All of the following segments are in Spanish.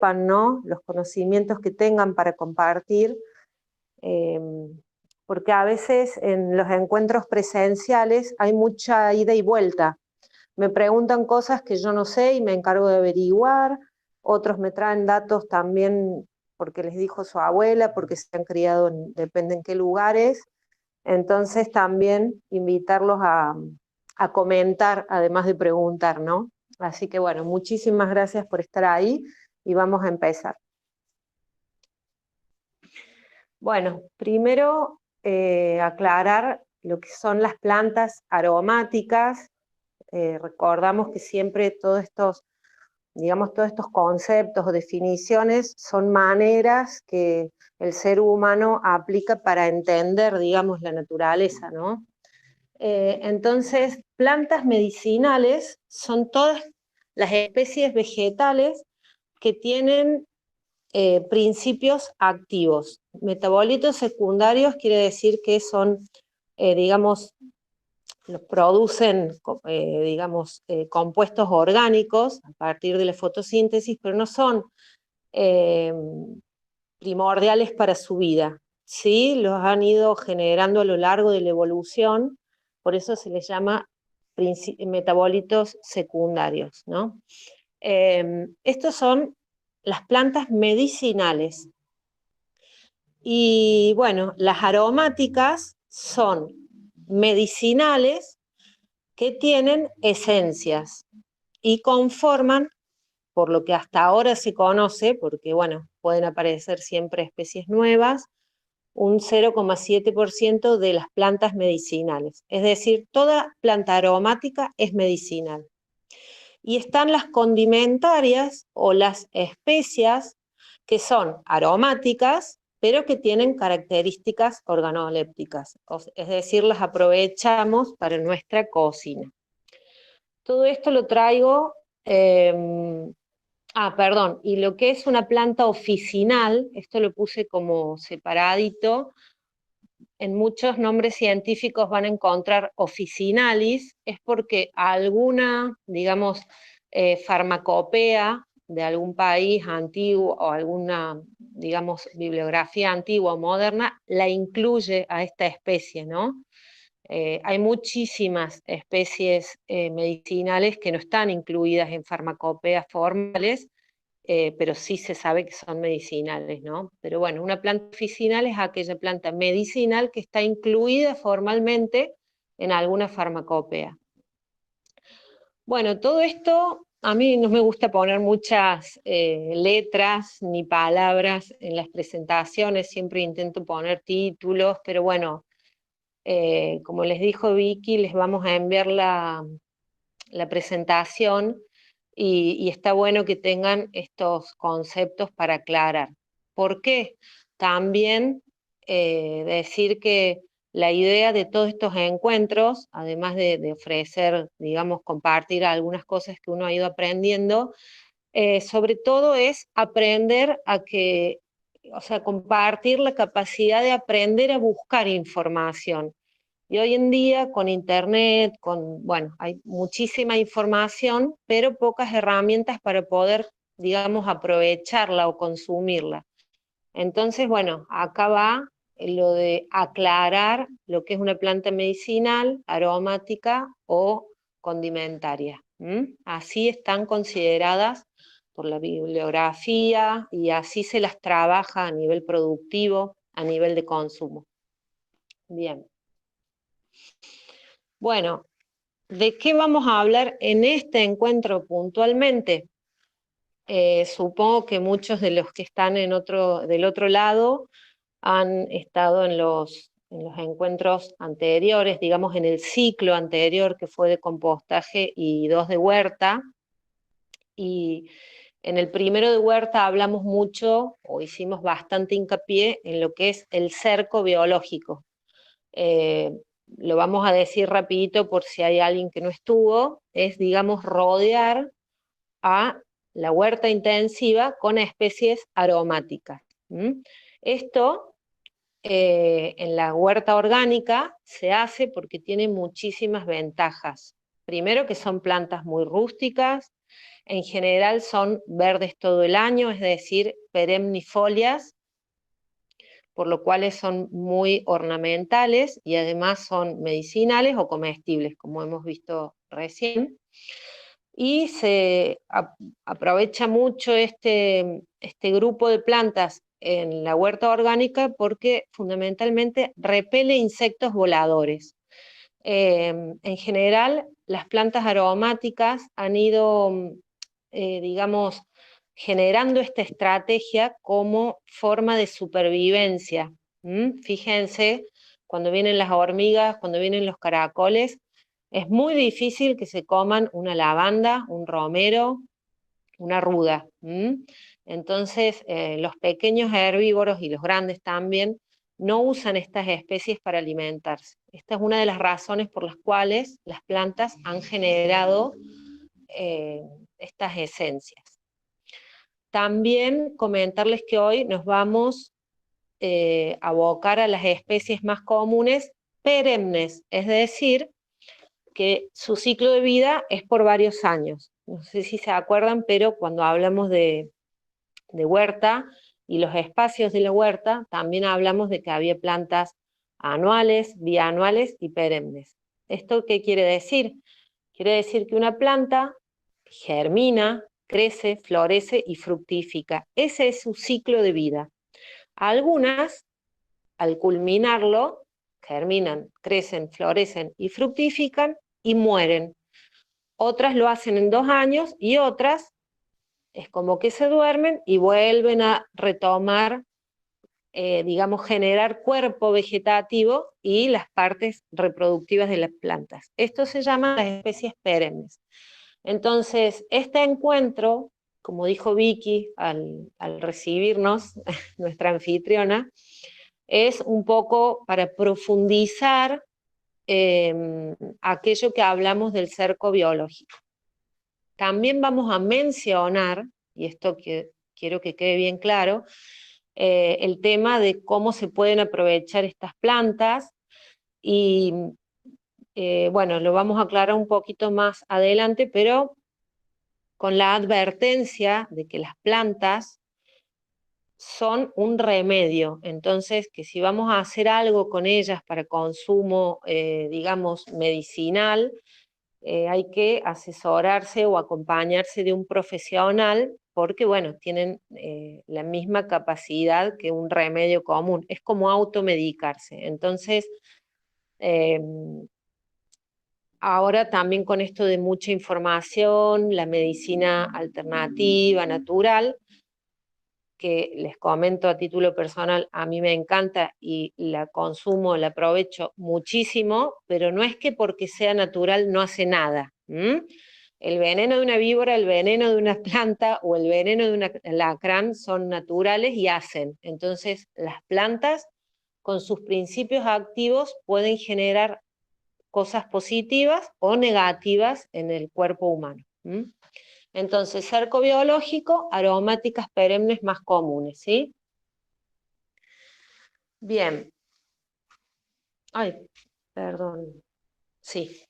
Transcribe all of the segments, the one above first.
sepan, ¿no?, los conocimientos que tengan para compartir, porque a veces en los encuentros presenciales hay mucha ida y vuelta. Me preguntan cosas que yo no sé y me encargo de averiguar, otros me traen datos también porque les dijo su abuela, porque se han criado depende en qué lugares, entonces también invitarlos a comentar, además de preguntar, ¿no? Así que bueno, muchísimas gracias por estar ahí y vamos a empezar. Bueno, primero aclarar lo que son las plantas aromáticas. Recordamos que siempre todos estos conceptos o definiciones son maneras que el ser humano aplica para entender, digamos, la naturaleza, ¿no? Entonces, plantas medicinales son todas las especies vegetales que tienen principios activos. Metabolitos secundarios quiere decir que son, digamos, los producen, compuestos orgánicos a partir de la fotosíntesis, pero no son primordiales para su vida. Sí, los han ido generando a lo largo de la evolución, por eso se les llama metabolitos secundarios, ¿no? Estos son las plantas medicinales. Y bueno, las aromáticas son medicinales que tienen esencias y conforman, por lo que hasta ahora se conoce, porque bueno, pueden aparecer siempre especies nuevas, un 0,7% de las plantas medicinales. Es decir, toda planta aromática es medicinal. Y están las condimentarias o las especias que son aromáticas, pero que tienen características organolépticas, es decir, las aprovechamos para nuestra cocina. Todo esto lo traigo, y lo que es una planta oficinal, esto lo puse como separadito, en muchos nombres científicos van a encontrar officinalis, es porque alguna, digamos, farmacopea de algún país antiguo o alguna, digamos, bibliografía antigua o moderna, la incluye a esta especie, ¿no? Hay muchísimas especies medicinales que no están incluidas en farmacopeas formales, pero sí se sabe que son medicinales, ¿no? Pero bueno, una planta oficinal es aquella planta medicinal que está incluida formalmente en alguna farmacopea. Bueno, todo esto, a mí no me gusta poner muchas letras ni palabras en las presentaciones, siempre intento poner títulos, pero bueno, como les dijo Vicky, les vamos a enviar la presentación y está bueno que tengan estos conceptos para aclarar. ¿Por qué? También decir que la idea de todos estos encuentros, además de ofrecer, digamos, compartir algunas cosas que uno ha ido aprendiendo, sobre todo es aprender a que, o sea, compartir la capacidad de aprender a buscar información. Y hoy en día con internet, bueno, hay muchísima información, pero pocas herramientas para poder, digamos, aprovecharla o consumirla. Entonces, bueno, acá va lo de aclarar lo que es una planta medicinal, aromática o condimentaria. Así están consideradas por la bibliografía y así se las trabaja a nivel productivo, a nivel de consumo. Bien. Bueno, ¿de qué vamos a hablar en este encuentro puntualmente? Supongo que muchos de los que están del otro lado han estado en los encuentros anteriores, digamos en el ciclo anterior que fue de compostaje y 2 de huerta. Y en el primero de huerta hablamos mucho, o hicimos bastante hincapié en lo que es el cerco biológico. Lo vamos a decir rapidito por si hay alguien que no estuvo, es, digamos, rodear a la huerta intensiva con especies aromáticas. Esto en la huerta orgánica se hace porque tiene muchísimas ventajas. Primero que son plantas muy rústicas, En general son verdes todo el año, es decir, perennifolias, por lo cual son muy ornamentales y además son medicinales o comestibles, como hemos visto recién. Y se aprovecha mucho este grupo de plantas en la huerta orgánica porque fundamentalmente repele insectos voladores. En general, las plantas aromáticas han ido, digamos, generando esta estrategia como forma de supervivencia. Fíjense, cuando vienen las hormigas, cuando vienen los caracoles, es muy difícil que se coman una lavanda, un romero, una ruda. Entonces, los pequeños herbívoros y los grandes también no usan estas especies para alimentarse. Esta es una de las razones por las cuales las plantas han generado estas esencias. También comentarles que hoy nos vamos a abocar a las especies más comunes perennes, es decir, que su ciclo de vida es por varios años. No sé si se acuerdan, pero cuando hablamos de huerta y los espacios de la huerta, también hablamos de que había plantas anuales, bianuales y perennes. ¿Esto qué quiere decir? Quiere decir que una planta germina, crece, florece y fructifica. Ese es su ciclo de vida. Algunas, al culminarlo, germinan, crecen, florecen y fructifican y mueren. Otras lo hacen en 2 años y otras es como que se duermen y vuelven a retomar, digamos, generar cuerpo vegetativo y las partes reproductivas de las plantas. Esto se llama las especies perennes. Entonces, este encuentro, como dijo Vicky al recibirnos, nuestra anfitriona, es un poco para profundizar aquello que hablamos del cerco biológico. También vamos a mencionar, y esto quiero que quede bien claro, el tema de cómo se pueden aprovechar estas plantas y bueno, lo vamos a aclarar un poquito más adelante, pero con la advertencia de que las plantas son un remedio, entonces que si vamos a hacer algo con ellas para consumo, digamos, medicinal, hay que asesorarse o acompañarse de un profesional porque, bueno, tienen la misma capacidad que un remedio común, es como automedicarse. Entonces, ahora también con esto de mucha información, la medicina alternativa, natural, que les comento a título personal, a mí me encanta y la consumo, la aprovecho muchísimo, pero no es que porque sea natural no hace nada. El veneno de una víbora, el veneno de una planta o el veneno de un alacrán son naturales y hacen. Entonces, las plantas con sus principios activos pueden generar cosas positivas o negativas en el cuerpo humano. Entonces, cerco biológico, aromáticas perennes más comunes, ¿sí? Bien. Ay, perdón. Sí.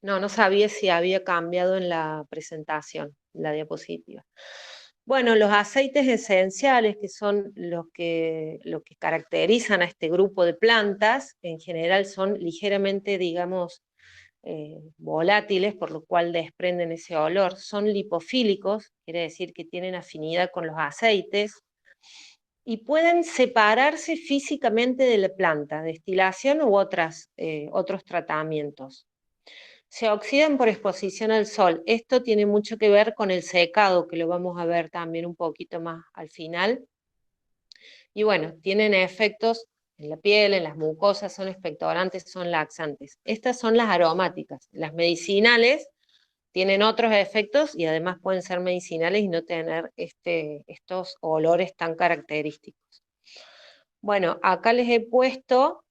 No sabía si había cambiado en la presentación, la diapositiva. Bueno, los aceites esenciales, que son los que caracterizan a este grupo de plantas, en general son ligeramente, digamos, volátiles, por lo cual desprenden ese olor. Son lipofílicos, quiere decir que tienen afinidad con los aceites, y pueden separarse físicamente de la planta, destilación u otros tratamientos. Se oxidan por exposición al sol. Esto tiene mucho que ver con el secado, que lo vamos a ver también un poquito más al final. Y bueno, tienen efectos en la piel, en las mucosas, son expectorantes, son laxantes. Estas son las aromáticas. Las medicinales tienen otros efectos y además pueden ser medicinales y no tener estos olores tan característicos. Bueno, acá les he puesto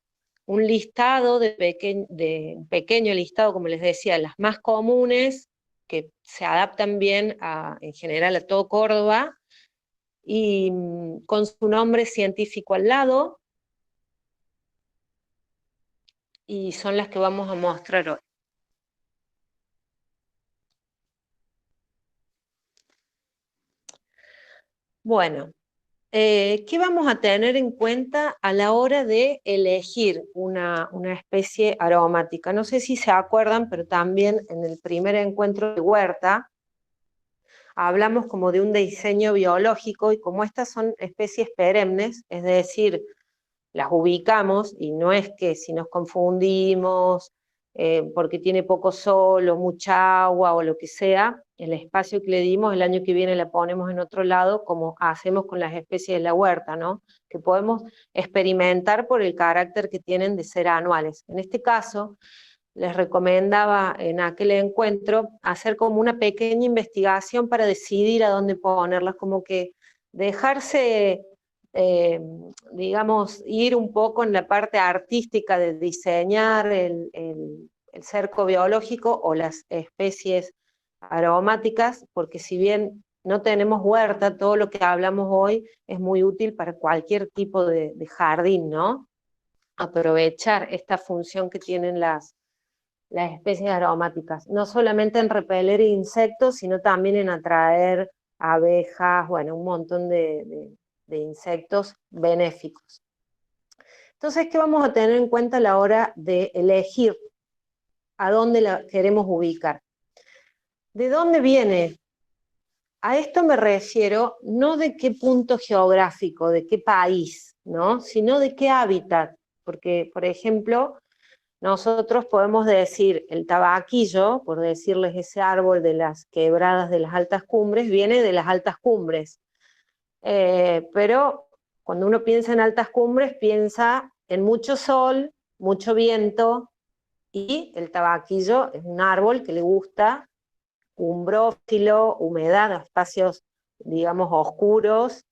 un listado un pequeño listado, como les decía, las más comunes, que se adaptan bien en general a todo Córdoba, y con su nombre científico al lado, y son las que vamos a mostrar hoy. Bueno, ¿qué vamos a tener en cuenta a la hora de elegir una especie aromática? No sé si se acuerdan, pero también en el primer encuentro de huerta hablamos como de un diseño biológico y como estas son especies perennes, es decir, las ubicamos y no es que si nos confundimos porque tiene poco sol o mucha agua o lo que sea, el espacio que le dimos el año que viene la ponemos en otro lado, como hacemos con las especies de la huerta, ¿no? Que podemos experimentar por el carácter que tienen de ser anuales. En este caso, les recomendaba en aquel encuentro hacer como una pequeña investigación para decidir a dónde ponerlas, como que dejarse, digamos, ir un poco en la parte artística de diseñar el cerco biológico o las especies aromáticas, porque si bien no tenemos huerta, todo lo que hablamos hoy es muy útil para cualquier tipo de jardín, ¿no? Aprovechar esta función que tienen las especies aromáticas, no solamente en repeler insectos, sino también en atraer abejas, bueno, un montón de insectos benéficos. Entonces, ¿qué vamos a tener en cuenta a la hora de elegir a dónde la queremos ubicar? ¿De dónde viene? A esto me refiero no de qué punto geográfico, de qué país, ¿no? Sino de qué hábitat. Porque, por ejemplo, nosotros podemos decir el tabaquillo, por decirles ese árbol de las quebradas de las altas cumbres, viene de las altas cumbres. Pero cuando uno piensa en altas cumbres, piensa en mucho sol, mucho viento, y el tabaquillo es un árbol que le gusta umbrófilo, humedad, espacios, digamos, oscuros,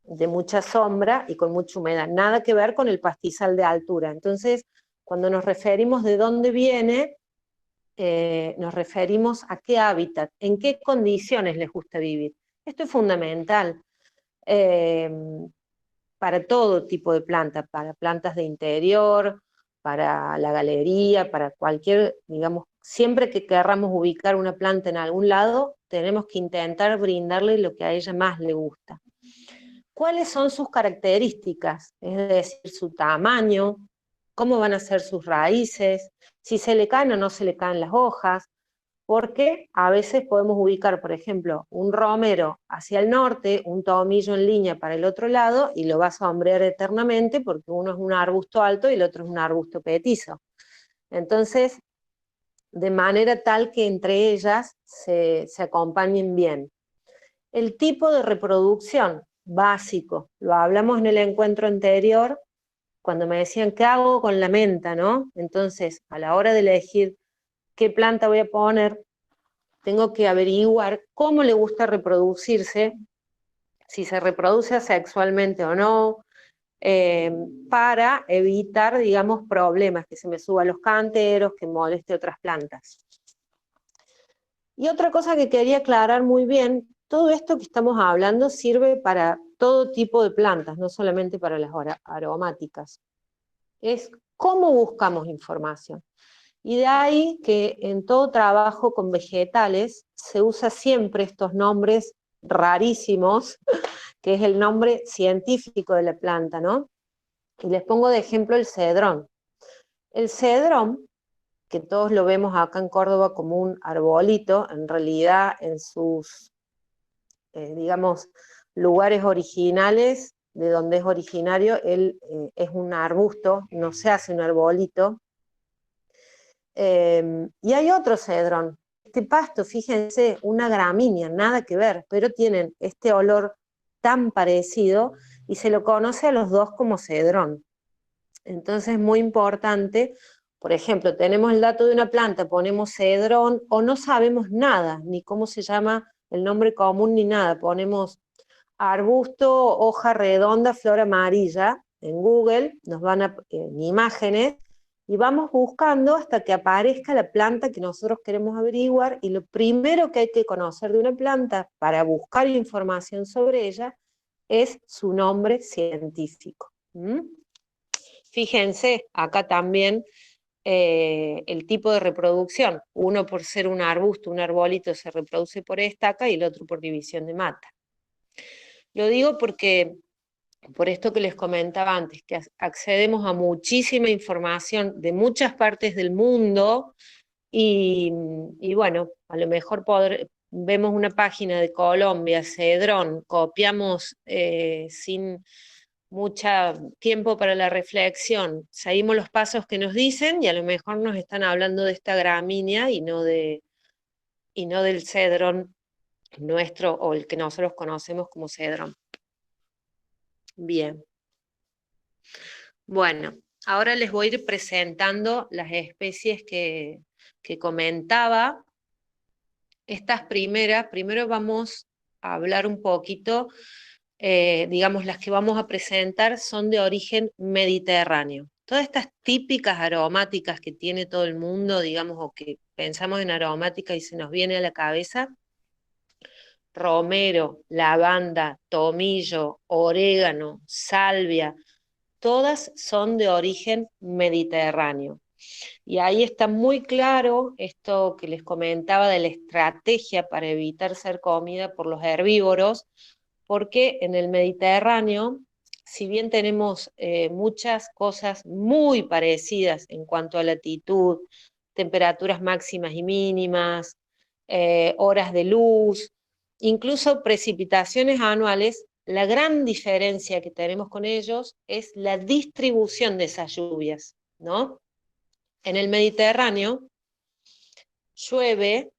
de mucha sombra y con mucha humedad. Nada que ver con el pastizal de altura. Entonces, cuando nos referimos de dónde viene, nos referimos a qué hábitat, en qué condiciones les gusta vivir. Esto es fundamental eh, para todo tipo de planta, para plantas de interior, para la galería, para cualquier, digamos, siempre que querramos ubicar una planta en algún lado, tenemos que intentar brindarle lo que a ella más le gusta. ¿Cuáles son sus características? Es decir, su tamaño, cómo van a ser sus raíces, si se le caen o no se le caen las hojas, porque a veces podemos ubicar, por ejemplo, un romero hacia el norte, un tomillo en línea para el otro lado, y lo va a sombrear eternamente porque uno es un arbusto alto y el otro es un arbusto petizo. Entonces, de manera tal que entre ellas se acompañen bien. El tipo de reproducción básico, lo hablamos en el encuentro anterior, cuando me decían, ¿qué hago con la menta, no? Entonces, a la hora de elegir qué planta voy a poner, tengo que averiguar cómo le gusta reproducirse, si se reproduce asexualmente o no, para evitar, digamos, problemas, que se me suban los canteros, que moleste otras plantas. Y otra cosa que quería aclarar muy bien, todo esto que estamos hablando sirve para todo tipo de plantas, no solamente para las aromáticas. Es cómo buscamos información. Y de ahí que en todo trabajo con vegetales se usa siempre estos nombres rarísimos, que es el nombre científico de la planta, ¿no? Y les pongo de ejemplo el cedrón. El cedrón, que todos lo vemos acá en Córdoba como un arbolito, en realidad en sus, digamos, lugares originales, de donde es originario, él es un arbusto, no se hace un arbolito. Y hay otro cedrón. Este pasto, fíjense, una gramínea, nada que ver, pero tienen este olor tan parecido y se lo conoce a los dos como cedrón. Entonces es muy importante, por ejemplo, tenemos el dato de una planta, ponemos cedrón o no sabemos nada, ni cómo se llama el nombre común ni nada, ponemos arbusto, hoja redonda, flor amarilla en Google, nos van a en imágenes y vamos buscando hasta que aparezca la planta que nosotros queremos averiguar, y lo primero que hay que conocer de una planta para buscar información sobre ella es su nombre científico. Fíjense, acá también el tipo de reproducción. Uno por ser un arbusto, un arbolito, se reproduce por estaca y el otro por división de mata. Lo digo porque, por esto que les comentaba antes, que accedemos a muchísima información de muchas partes del mundo y bueno, a lo mejor vemos una página de Colombia, Cedrón, copiamos sin mucho tiempo para la reflexión, seguimos los pasos que nos dicen y a lo mejor nos están hablando de esta gramínea y no del cedrón nuestro o el que nosotros conocemos como cedrón. Bien. Bueno, ahora les voy a ir presentando las especies que comentaba. Estas primeras, primero vamos a hablar un poquito, digamos, las que vamos a presentar son de origen mediterráneo. Todas estas típicas aromáticas que tiene todo el mundo, digamos, o que pensamos en aromática y se nos viene a la cabeza, romero, lavanda, tomillo, orégano, salvia, todas son de origen mediterráneo. Y ahí está muy claro esto que les comentaba de la estrategia para evitar ser comida por los herbívoros, porque en el Mediterráneo, si bien tenemos muchas cosas muy parecidas en cuanto a latitud, temperaturas máximas y mínimas, horas de luz, incluso precipitaciones anuales, la gran diferencia que tenemos con ellos es la distribución de esas lluvias, ¿no? En el Mediterráneo llueve,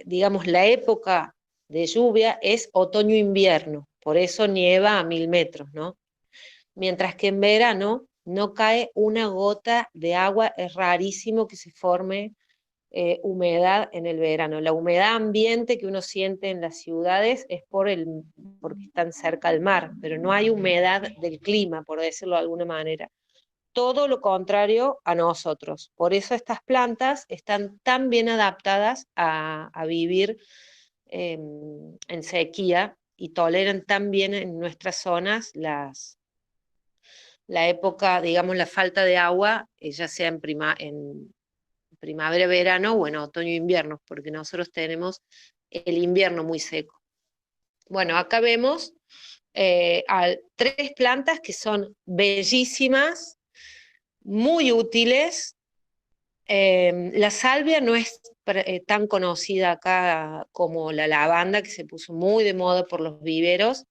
digamos, la época de lluvia es otoño-invierno, por eso nieva a 1000 metros, ¿no? Mientras que en verano no cae una gota de agua, es rarísimo que se forme humedad en el verano. La humedad ambiente que uno siente en las ciudades es porque están cerca al mar, pero no hay humedad del clima, por decirlo de alguna manera. Todo lo contrario a nosotros. Por eso estas plantas están tan bien adaptadas a vivir en sequía y toleran tan bien en nuestras zonas la época, digamos, la falta de agua, ya sea en primavera, verano o en otoño, invierno, porque nosotros tenemos el invierno muy seco. Bueno, acá vemos tres plantas que son bellísimas, muy útiles. La salvia no es tan conocida acá como la lavanda, que se puso muy de moda por los viveros.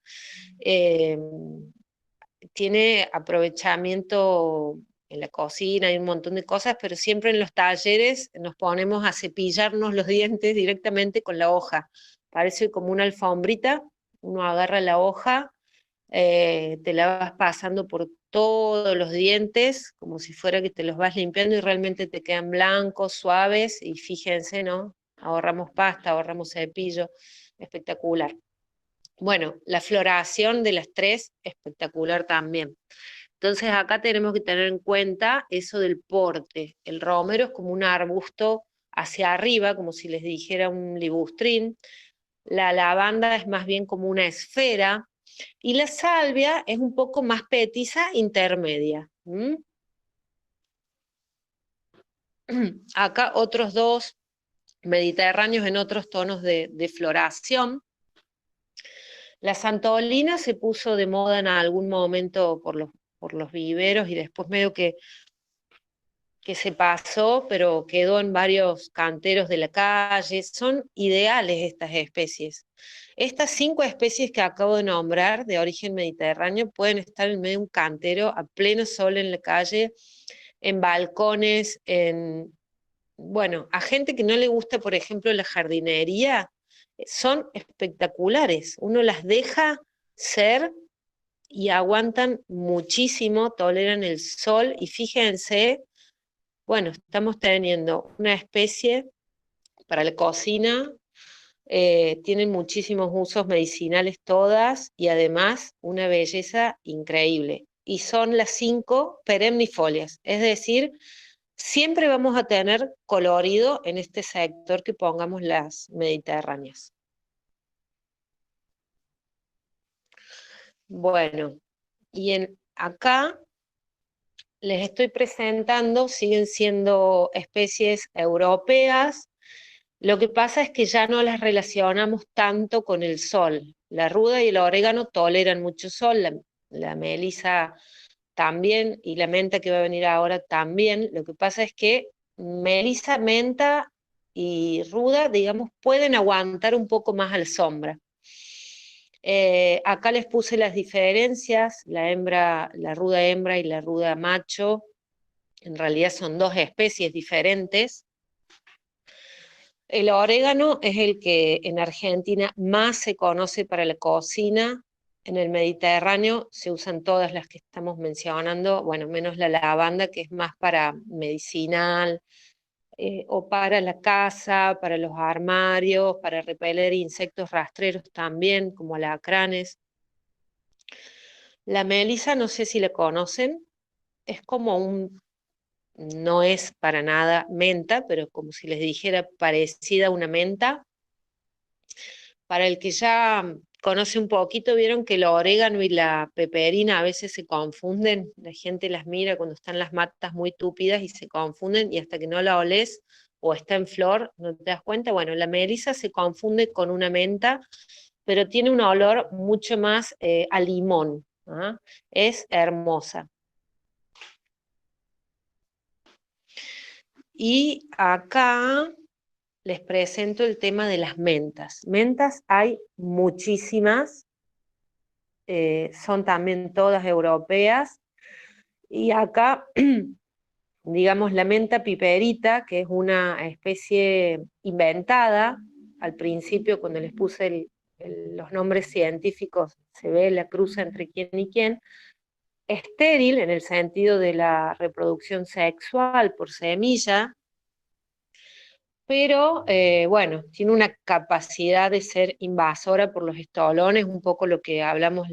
Tiene aprovechamiento en la cocina y un montón de cosas, pero siempre en los talleres nos ponemos a cepillarnos los dientes directamente con la hoja. Parece como una alfombrita, uno agarra la hoja, te la vas pasando por todos los dientes, como si fuera que te los vas limpiando y realmente te quedan blancos, suaves, y fíjense, ¿no? Ahorramos pasta, ahorramos cepillo, espectacular. Bueno, la floración de las tres, espectacular también. Entonces acá tenemos que tener en cuenta eso del porte. El romero es como un arbusto hacia arriba, como si les dijera un libustrín. La lavanda es más bien como una esfera. Y la salvia es un poco más petiza, intermedia. Acá otros dos mediterráneos en otros tonos de floración. La santolina se puso de moda en algún momento por los viveros y después medio que se pasó, pero quedó en varios canteros de la calle. Son ideales estas especies. Estas 5 especies que acabo de nombrar, de origen mediterráneo, pueden estar en medio de un cantero a pleno sol en la calle, en balcones, bueno, a gente que no le gusta, por ejemplo, la jardinería, son espectaculares. Uno las deja ser y aguantan muchísimo, toleran el sol y fíjense, bueno, estamos teniendo una especie para la cocina, tienen muchísimos usos medicinales todas y además una belleza increíble. Y son las 5 perennifolias, es decir, siempre vamos a tener colorido en este sector que pongamos las mediterráneas. Bueno, acá les estoy presentando, siguen siendo especies europeas, Lo que pasa es que ya no las relacionamos tanto con el sol. La ruda y el orégano toleran mucho sol, la melisa también, y la menta que va a venir ahora también. Lo que pasa es que melisa, menta y ruda, digamos, pueden aguantar un poco más a la sombra. Acá les puse las diferencias, la hembra, la ruda hembra y la ruda macho. En realidad son dos especies diferentes. El orégano es el que en Argentina más se conoce para la cocina. En el Mediterráneo se usan todas las que estamos mencionando, bueno, menos la lavanda, que es más para medicinal, o para la casa, para los armarios, para repeler insectos rastreros también, como alacranes. La melisa, no sé si la conocen, es como no es para nada menta, pero como si les dijera parecida a una menta. Para el que ya conoce un poquito, vieron que el orégano y la peperina a veces se confunden, la gente las mira cuando están las matas muy túpidas y se confunden, y hasta que no la olés o está en flor, no te das cuenta. Bueno, la melisa se confunde con una menta, pero tiene un olor mucho más a limón, ¿ah? Es hermosa. Y acá les presento el tema de las mentas. Mentas hay muchísimas, son también todas europeas, y acá, digamos, la menta piperita, que es una especie inventada. Al principio, cuando les puse los nombres científicos, se ve la cruza entre quién y quién, estéril en el sentido de la reproducción sexual por semilla, pero bueno, tiene una capacidad de ser invasora por los estolones, un poco lo que hablamos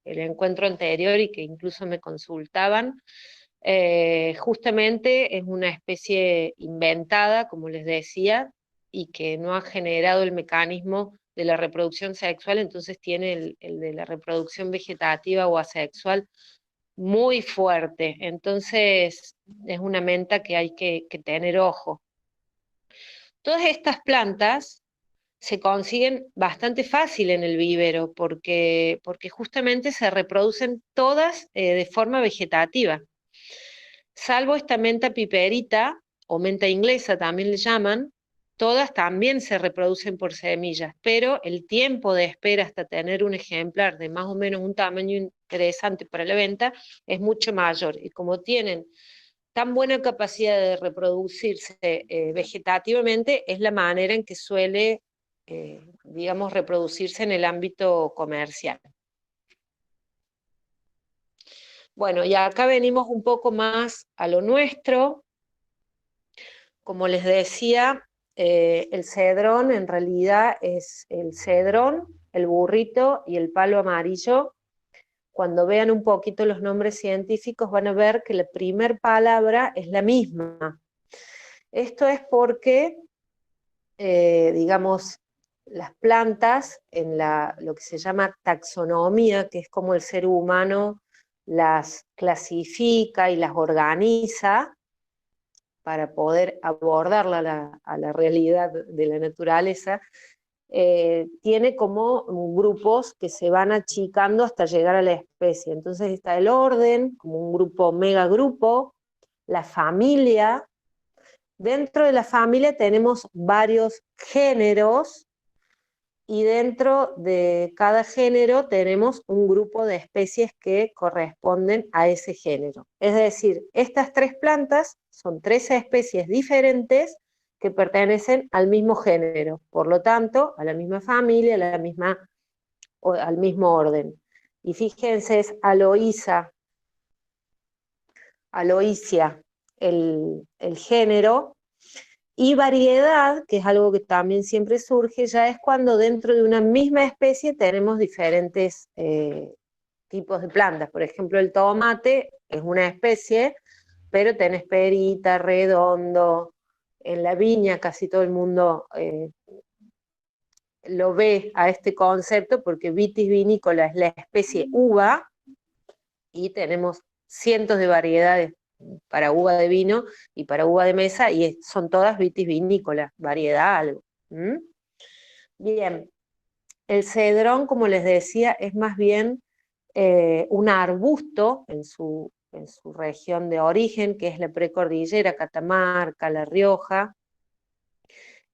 el encuentro anterior y que incluso me consultaban. Justamente es una especie inventada, como les decía, y que no ha generado el mecanismo de la reproducción sexual, entonces tiene el de la reproducción vegetativa o asexual muy fuerte. Entonces es una menta que hay que tener ojo. Todas estas plantas se consiguen bastante fácil en el vivero porque justamente se reproducen todas de forma vegetativa. Salvo esta menta piperita o menta inglesa también le llaman, todas también se reproducen por semillas, pero el tiempo de espera hasta tener un ejemplar de más o menos un tamaño interesante para la venta es mucho mayor. Y como tienen tan buena capacidad de reproducirse vegetativamente, es la manera en que suele, digamos, reproducirse en el ámbito comercial. Bueno, y acá venimos un poco más a lo nuestro. Como les decía, el cedrón en realidad es el cedrón, el burrito y el palo amarillo. Cuando vean un poquito los nombres científicos van a ver que la primer palabra es la misma. Esto es porque, digamos, las plantas en lo que se llama taxonomía, que es como el ser humano las clasifica y las organiza para poder abordarla a la realidad de la naturaleza, tiene como grupos que se van achicando hasta llegar a la especie. Entonces está el orden, como un grupo, megagrupo, la familia. Dentro de la familia tenemos varios géneros, y dentro de cada género tenemos un grupo de especies que corresponden a ese género. Es decir, estas tres plantas son tres especies diferentes que pertenecen al mismo género, por lo tanto, a la misma familia, al mismo orden. Y fíjense, es Aloisia el género. Y variedad, que es algo que también siempre surge, ya es cuando dentro de una misma especie tenemos diferentes tipos de plantas. Por ejemplo, el tomate es una especie, pero tenés perita, redondo. En la viña casi todo el mundo lo ve a este concepto porque Vitis vinícola es la especie uva y tenemos cientos de variedades para uva de vino y para uva de mesa, y son todas vitis vinícolas, variedad algo. Bien, el cedrón, como les decía, es más bien un arbusto en su región de origen, que es la precordillera, Catamarca, La Rioja,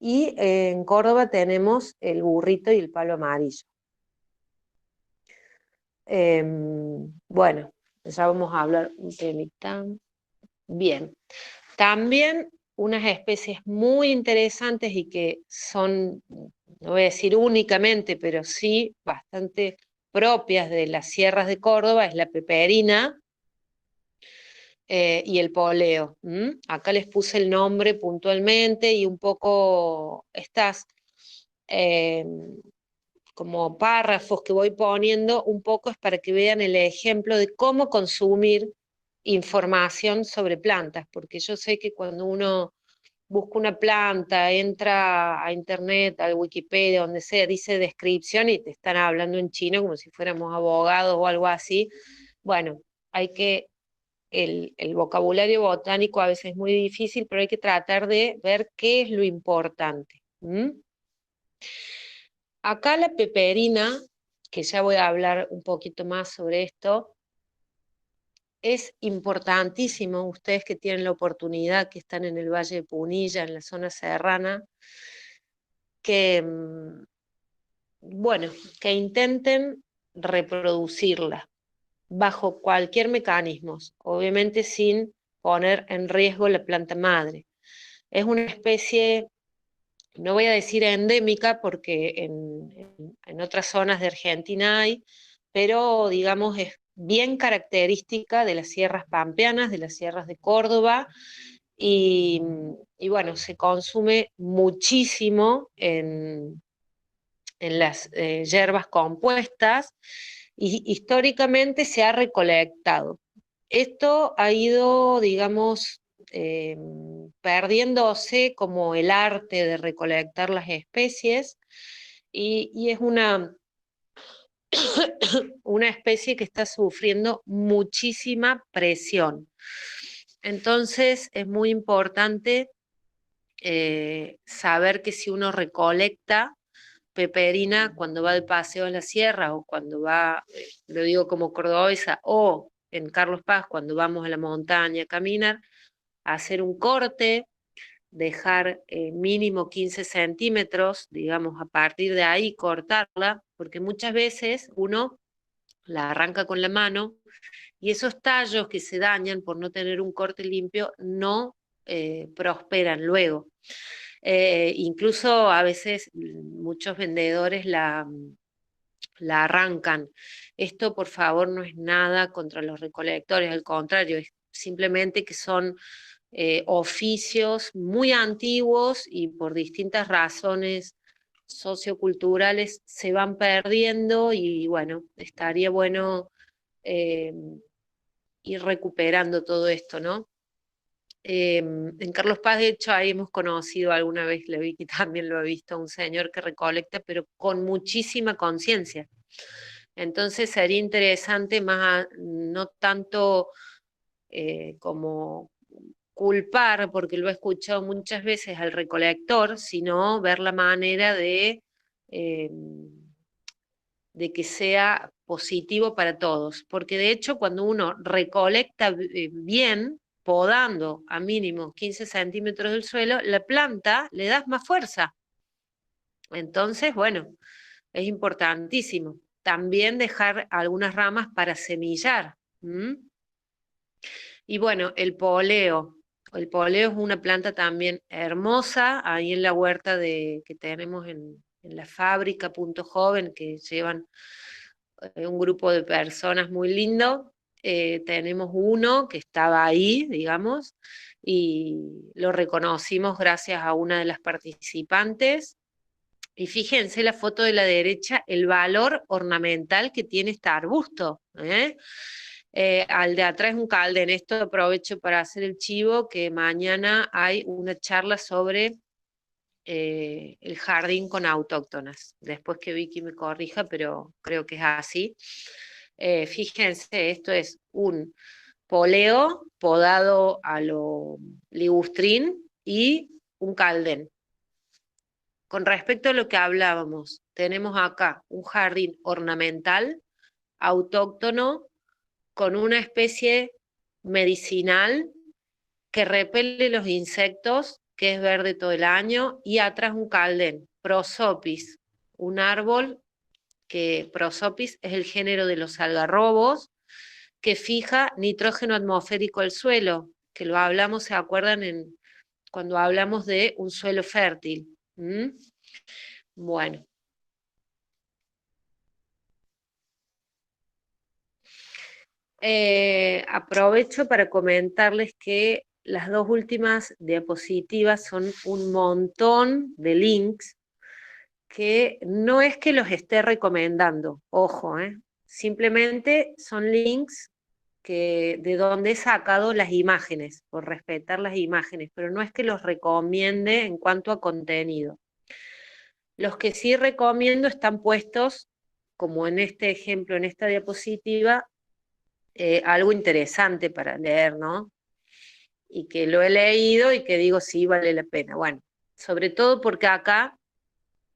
y en Córdoba tenemos el burrito y el palo amarillo. Bueno, ya vamos a hablar un temita. Bien, también unas especies muy interesantes y que son, no voy a decir únicamente, pero sí bastante propias de las sierras de Córdoba, es la peperina y el poleo. Acá les puse el nombre puntualmente y un poco estas como párrafos que voy poniendo, un poco es para que vean el ejemplo de cómo consumir información sobre plantas, porque yo sé que cuando uno busca una planta, entra a internet, al Wikipedia, donde sea, dice descripción y te están hablando en chino como si fuéramos abogados o algo así. Bueno, hay que, el vocabulario botánico a veces es muy difícil, pero hay que tratar de ver qué es lo importante. Acá la peperina, que ya voy a hablar un poquito más sobre esto, es importantísimo, ustedes que tienen la oportunidad, que están en el Valle de Punilla, en la zona serrana, que, bueno, que intenten reproducirla bajo cualquier mecanismo, obviamente sin poner en riesgo la planta madre. Es una especie, no voy a decir endémica, porque en otras zonas de Argentina hay, pero digamos es bien característica de las sierras pampeanas, de las sierras de Córdoba, y bueno, se consume muchísimo en las hierbas compuestas, y históricamente se ha recolectado. Esto ha ido, digamos, perdiéndose como el arte de recolectar las especies, y es una especie que está sufriendo muchísima presión. Entonces es muy importante saber que si uno recolecta peperina cuando va de paseo en la sierra, o cuando va, lo digo como cordobesa, o en Carlos Paz cuando vamos a la montaña a caminar, a hacer un corte, dejar mínimo 15 centímetros, digamos, a partir de ahí cortarla, porque muchas veces uno la arranca con la mano y esos tallos que se dañan por no tener un corte limpio no prosperan luego. Incluso a veces muchos vendedores la arrancan. Esto, por favor, no es nada contra los recolectores, al contrario, es simplemente que son oficios muy antiguos y por distintas razones socioculturales se van perdiendo, y bueno, estaría bueno eh, ir recuperando todo esto, ¿no? En Carlos Paz, de hecho, ahí hemos conocido alguna vez, le vi que también lo he visto, a un señor que recolecta, pero con muchísima conciencia. Entonces sería interesante más, no tanto como culpar, porque lo he escuchado muchas veces al recolector, sino ver la manera eh, de que sea positivo para todos. Porque de hecho, cuando uno recolecta bien, podando a mínimo 15 centímetros del suelo, la planta le das más fuerza. Entonces, bueno, es importantísimo. También dejar algunas ramas para semillar. Y bueno, el poleo. El poleo es una planta también hermosa, ahí en la huerta que tenemos en la fábrica Punto Joven, que llevan un grupo de personas muy lindo. Tenemos uno que estaba ahí, digamos, y lo reconocimos gracias a una de las participantes. Y fíjense la foto de la derecha, el valor ornamental que tiene este arbusto. Al de atrás es un calden. Esto aprovecho para hacer el chivo, que mañana hay una charla sobre el jardín con autóctonas. Después que Vicky me corrija, pero creo que es así. Fíjense, esto es un poleo podado a lo ligustrín y un caldén. Con respecto a lo que hablábamos, tenemos acá un jardín ornamental, autóctono, con una especie medicinal que repele los insectos, que es verde todo el año, y atrás un caldén, Prosopis, un árbol que Prosopis es el género de los algarrobos, que fija nitrógeno atmosférico al suelo, que lo hablamos, ¿se acuerdan? Cuando hablamos de un suelo fértil. Bueno. Aprovecho para comentarles que las dos últimas diapositivas son un montón de links que no es que los esté recomendando, ojo, simplemente son links de donde he sacado las imágenes, por respetar las imágenes, pero no es que los recomiende en cuanto a contenido. Los que sí recomiendo están puestos, como en este ejemplo, en esta diapositiva, algo interesante para leer, ¿no? Y que lo he leído y que digo, sí, vale la pena. Bueno, sobre todo porque acá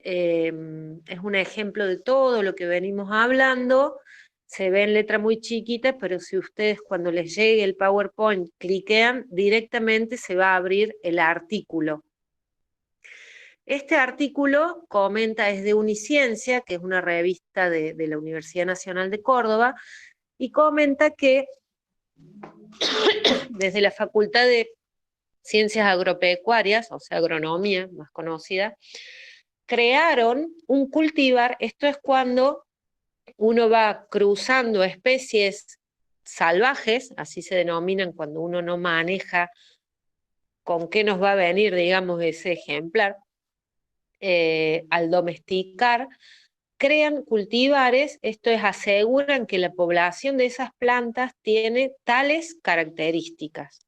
es un ejemplo de todo lo que venimos hablando, se ve en letra muy chiquita, pero si ustedes cuando les llegue el PowerPoint cliquean, directamente se va a abrir el artículo. Este artículo comenta, es de Uniciencia, que es una revista de la Universidad Nacional de Córdoba, y comenta que desde la Facultad de Ciencias Agropecuarias, o sea, agronomía más conocida, crearon un cultivar. Esto es cuando uno va cruzando especies salvajes, así se denominan cuando uno no maneja con qué nos va a venir, digamos, ese ejemplar, al domesticar, crean cultivares, esto es, aseguran que la población de esas plantas tiene tales características.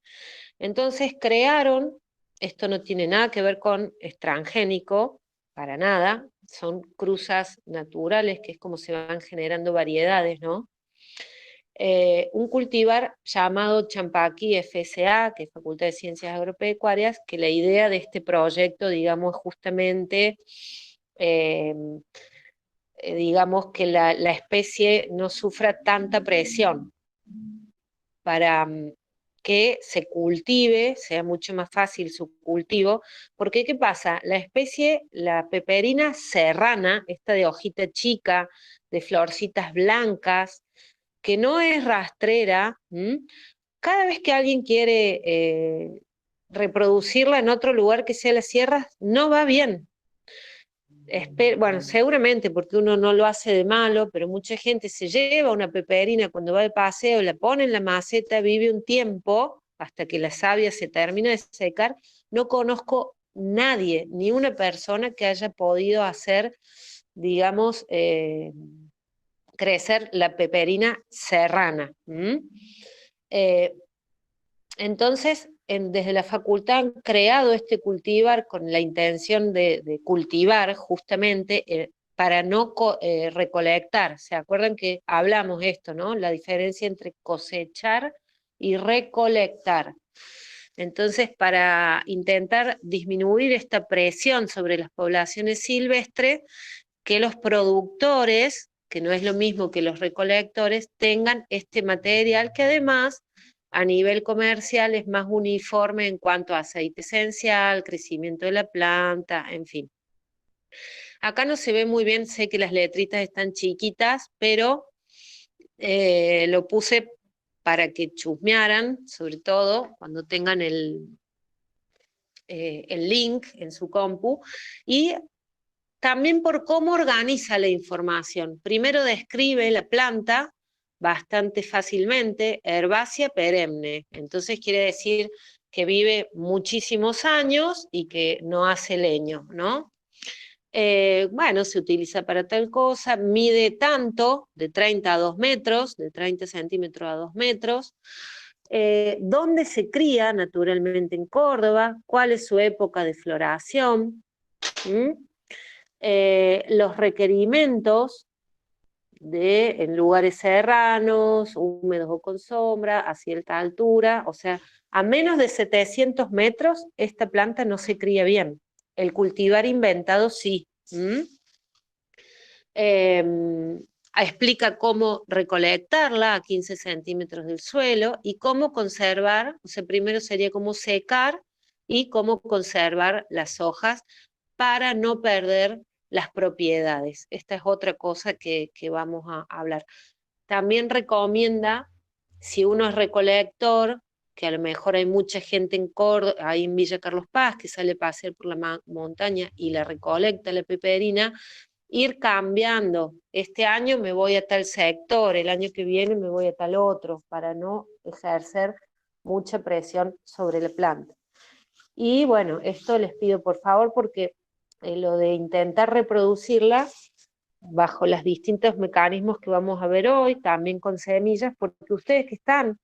Entonces crearon, esto no tiene nada que ver con transgénico, para nada, son cruzas naturales, que es como se van generando variedades, ¿no? Un cultivar llamado Champaqui FSA, que es Facultad de Ciencias Agropecuarias, que la idea de este proyecto, digamos, justamente digamos que la especie no sufra tanta presión para que se cultive, sea mucho más fácil su cultivo, porque ¿qué pasa? La especie, la peperina serrana, esta de hojita chica, de florcitas blancas, que no es rastrera, cada vez que alguien quiere reproducirla en otro lugar que sea las sierras, no va bien. Bueno, seguramente porque uno no lo hace de malo, pero mucha gente se lleva una peperina cuando va de paseo, la pone en la maceta, vive un tiempo hasta que la savia se termina de secar. No conozco nadie, ni una persona que haya podido hacer, digamos, crecer la peperina serrana. Entonces, desde la facultad han creado este cultivar con la intención de cultivar justamente para no recolectar. ¿Se acuerdan que hablamos esto, no? La diferencia entre cosechar y recolectar. Entonces, para intentar disminuir esta presión sobre las poblaciones silvestres, que los productores, que no es lo mismo que los recolectores, tengan este material que además a nivel comercial es más uniforme en cuanto a aceite esencial, crecimiento de la planta, en fin. Acá no se ve muy bien, sé que las letritas están chiquitas, pero lo puse para que chusmearan, sobre todo cuando tengan el link en su compu, y también por cómo organiza la información. Primero describe la planta bastante fácilmente, herbácea perenne. Entonces quiere decir que vive muchísimos años y que no hace leño, ¿no? Bueno, se utiliza para tal cosa, mide tanto, de 30 a 2 metros, de 30 centímetros a 2 metros. ¿Dónde se cría? Naturalmente en Córdoba. ¿Cuál es su época de floración? Los requerimientos en lugares serranos, húmedos o con sombra, a cierta altura, o sea, a menos de 700 metros esta planta no se cría bien. El cultivar inventado sí. Explica cómo recolectarla a 15 centímetros del suelo y cómo conservar, o sea, primero sería cómo secar y cómo conservar las hojas para no perder las propiedades. Esta es otra cosa que vamos a hablar. También recomienda, si uno es recolector, que a lo mejor hay mucha gente en Córdoba, ahí en Villa Carlos Paz, que sale a pasear por la montaña y la recolecta la peperina, ir cambiando. Este año me voy a tal sector, el año que viene me voy a tal otro, para no ejercer mucha presión sobre la planta. Y bueno, esto les pido por favor, porque lo de intentar reproducirla bajo los distintos mecanismos que vamos a ver hoy, también con semillas, porque ustedes que están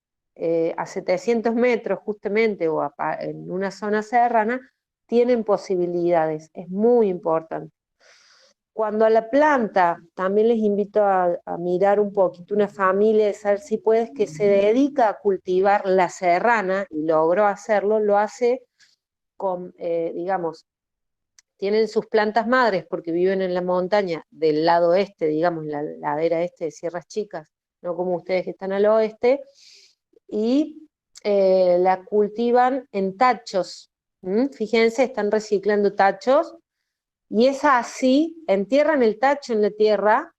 a 700 metros justamente o en una zona serrana, tienen posibilidades, es muy importante. Cuando a la planta, también les invito a mirar un poquito una familia, de saber si puedes, que se dedica a cultivar la serrana, y logró hacerlo, lo hace con, digamos, tienen sus plantas madres porque viven en la montaña del lado este, digamos, la ladera este de Sierras Chicas, no como ustedes que están al oeste, y la cultivan en tachos. Fíjense, están reciclando tachos, y es así, entierran el tacho en la tierra,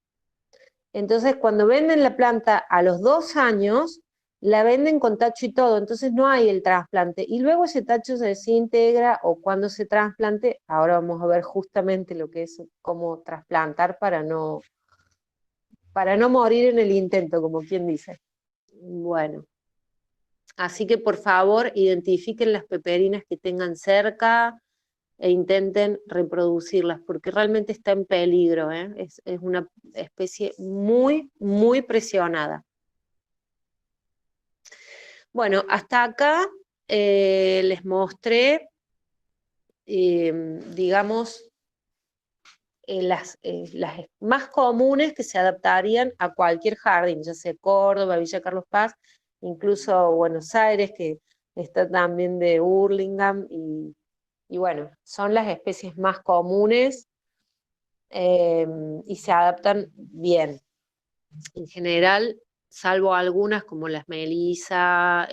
entonces cuando venden la planta a los 2 años, la venden con tacho y todo, entonces no hay el trasplante, y luego ese tacho se desintegra, o cuando se trasplante, ahora vamos a ver justamente lo que es cómo trasplantar para no morir en el intento, como quien dice. Bueno, así que por favor identifiquen las peperinas que tengan cerca, e intenten reproducirlas, porque realmente está en peligro, ¿eh? Es una especie muy, muy presionada. Bueno, hasta acá les mostré, digamos, las más comunes que se adaptarían a cualquier jardín, ya sea Córdoba, Villa Carlos Paz, incluso Buenos Aires, que está también de Hurlingham, y bueno, son las especies más comunes y se adaptan bien. En general, salvo algunas como las melisa,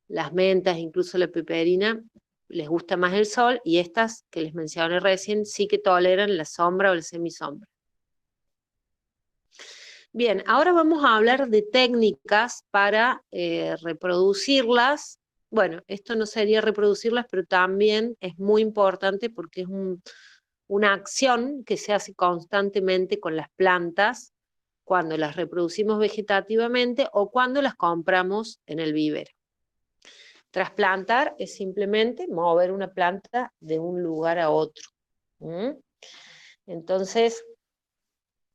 las mentas, incluso la peperina, les gusta más el sol, y estas que les mencioné recién sí que toleran la sombra o la semisombra. Bien, ahora vamos a hablar de técnicas para reproducirlas. Bueno, esto no sería reproducirlas, pero también es muy importante porque es una acción que se hace constantemente con las plantas cuando las reproducimos vegetativamente o cuando las compramos en el vivero. Trasplantar es simplemente mover una planta de un lugar a otro. Entonces,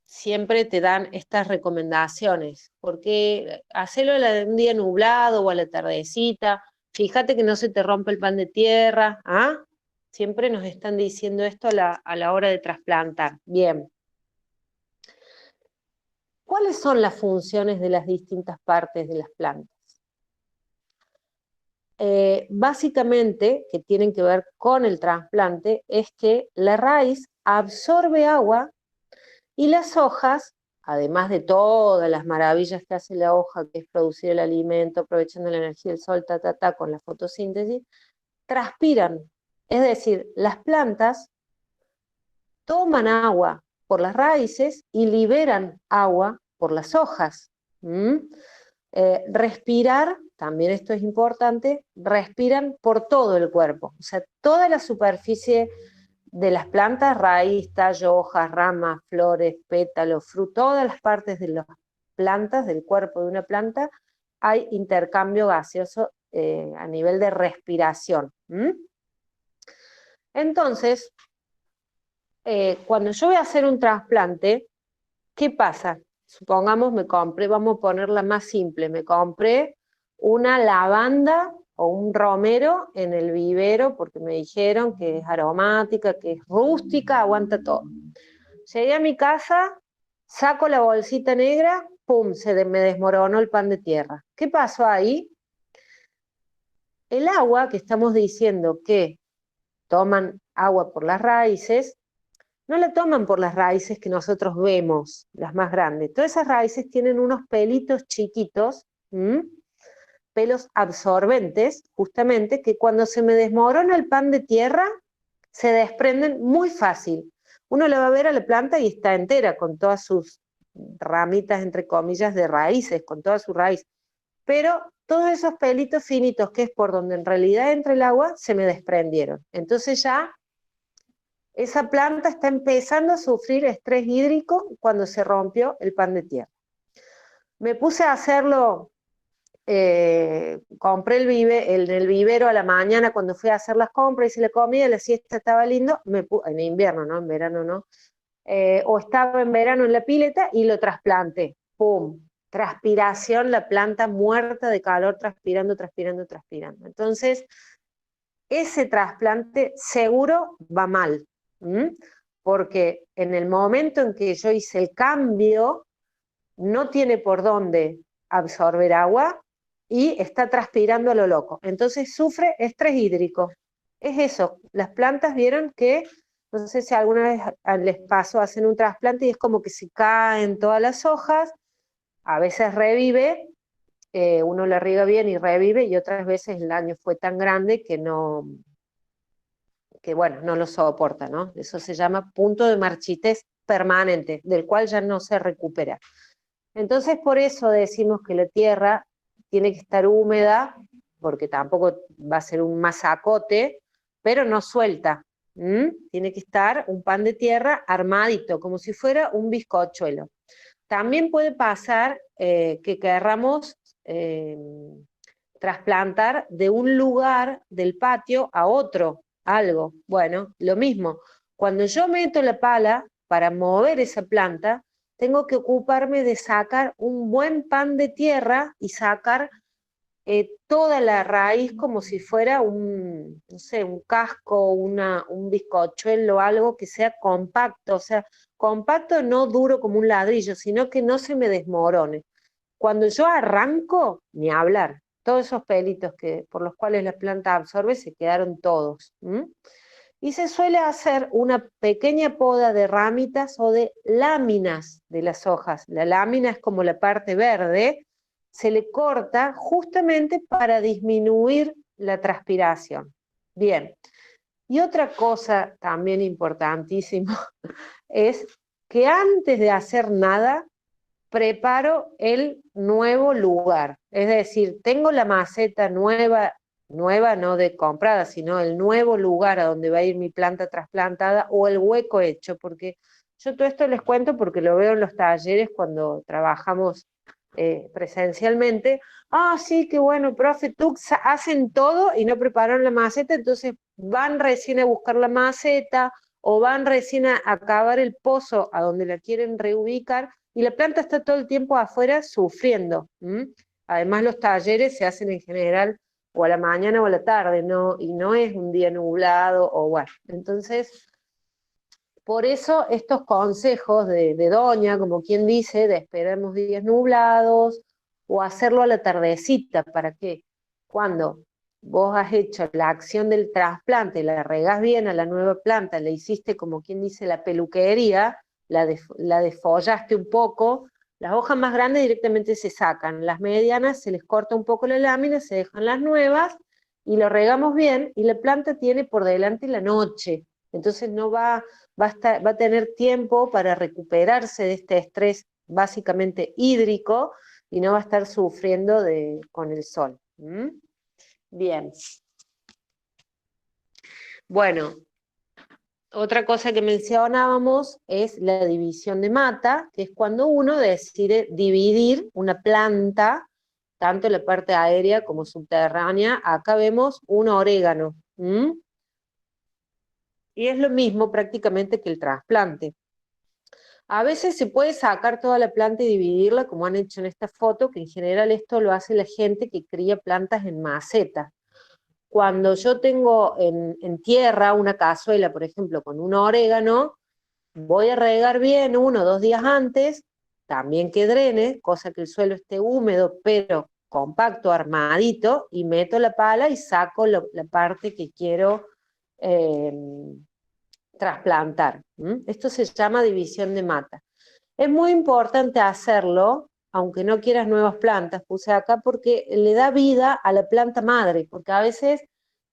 siempre te dan estas recomendaciones, porque hacerlo un día nublado o a la tardecita, fíjate que no se te rompe el pan de tierra, ¿ah? Siempre nos están diciendo esto a la hora de trasplantar. Bien. ¿Cuáles son las funciones de las distintas partes de las plantas? Básicamente, que tienen que ver con el trasplante, es que la raíz absorbe agua y las hojas, además de todas las maravillas que hace la hoja, que es producir el alimento, aprovechando la energía del sol, con la fotosíntesis, transpiran. Es decir, las plantas toman agua por las raíces y liberan agua por las hojas. Respirar, también esto es importante, respiran por todo el cuerpo, o sea, toda la superficie de las plantas, raíz, tallo, hojas, ramas, flores, pétalos, frutos, todas las partes de las plantas, del cuerpo de una planta, hay intercambio gaseoso a nivel de respiración. Entonces, cuando yo voy a hacer un trasplante, ¿qué pasa? Supongamos me compré, vamos a ponerla más simple, me compré una lavanda o un romero en el vivero porque me dijeron que es aromática, que es rústica, aguanta todo. Llegué a mi casa, Saco la bolsita negra, ¡pum! Me desmoronó el pan de tierra. ¿Qué pasó ahí? El agua que estamos diciendo que toman agua por las raíces, no la toman por las raíces que nosotros vemos, las más grandes. Todas esas raíces tienen unos pelitos chiquitos, pelos absorbentes, justamente, que cuando se me desmorona el pan de tierra, se desprenden muy fácil. Uno le va a ver a la planta y está entera, con todas sus ramitas, entre comillas, de raíces, con toda su raíz. Pero todos esos pelitos finitos, que es por donde en realidad entra el agua, se me desprendieron. Entonces ya esa planta está empezando a sufrir estrés hídrico cuando se rompió el pan de tierra. Me puse a hacerlo, compré el vivero a la mañana cuando fui a hacer las compras, hice la comida, la siesta estaba lindo, en invierno, ¿no? En verano no. O estaba en verano en la pileta y lo trasplanté. ¡Pum! Transpiración, la planta muerta de calor, transpirando, transpirando, transpirando. Entonces, ese trasplante seguro va mal, porque en el momento en que yo hice el cambio, no tiene por dónde absorber agua y está transpirando a lo loco. Entonces sufre estrés hídrico. Es eso, las plantas vieron que, no sé si alguna vez les pasó, hacen un trasplante y es como que se caen todas las hojas, a veces revive, uno la riega bien y revive, y otras veces el daño fue tan grande que no lo soporta, ¿no? Eso se llama punto de marchitez permanente, del cual ya no se recupera. Entonces, por eso decimos que la tierra tiene que estar húmeda, porque tampoco va a ser un masacote, pero no suelta. Tiene que estar un pan de tierra armadito, como si fuera un bizcochuelo. También puede pasar que querramos trasplantar de un lugar del patio a otro, algo. Bueno, lo mismo. Cuando yo meto la pala para mover esa planta, tengo que ocuparme de sacar un buen pan de tierra y sacar toda la raíz como si fuera un, no sé, un casco, un bizcochuelo, algo que sea compacto, o sea, compacto no duro como un ladrillo, sino que no se me desmorone. Cuando yo arranco, ni hablar, todos esos pelitos por los cuales la planta absorbe se quedaron todos. Y se suele hacer una pequeña poda de ramitas o de láminas de las hojas. La lámina es como la parte verde, se le corta justamente para disminuir la transpiración. Bien, y otra cosa también importantísima es que antes de hacer nada, preparo el nuevo lugar. Es decir, tengo la maceta nueva no de comprada, sino el nuevo lugar a donde va a ir mi planta trasplantada o el hueco hecho, porque yo todo esto les cuento porque lo veo en los talleres cuando trabajamos presencialmente. Sí, qué bueno, profe, tú hacen todo y no prepararon la maceta, entonces van recién a buscar la maceta o van recién a acabar el pozo a donde la quieren reubicar, y la planta está todo el tiempo afuera sufriendo. Además, los talleres se hacen en general o a la mañana o a la tarde, y no es un día nublado, o bueno. Entonces, por eso estos consejos de doña, como quien dice, de esperemos días nublados, o hacerlo a la tardecita, para que cuando vos has hecho la acción del trasplante, la regás bien a la nueva planta, le hiciste, como quien dice, la peluquería, la desfollaste un poco, las hojas más grandes directamente se sacan, las medianas se les corta un poco la lámina, se dejan las nuevas, y lo regamos bien, y la planta tiene por delante la noche, entonces no va a tener tiempo para recuperarse de este estrés básicamente hídrico, y no va a estar sufriendo con el sol. Bien. Bueno, otra cosa que mencionábamos es la división de mata, que es cuando uno decide dividir una planta, tanto la parte aérea como subterránea. Acá vemos un orégano. Y es lo mismo prácticamente que el trasplante. A veces se puede sacar toda la planta y dividirla, como han hecho en esta foto, que en general esto lo hace la gente que cría plantas en maceta. Cuando yo tengo en tierra una cazuela, por ejemplo, con un orégano, voy a regar bien 1 o 2 días antes, también que drene, cosa que el suelo esté húmedo, pero compacto, armadito, y meto la pala y saco la parte que quiero eh, trasplantar. Esto se llama división de mata. Es muy importante hacerlo, aunque no quieras nuevas plantas, puse acá, porque le da vida a la planta madre, porque a veces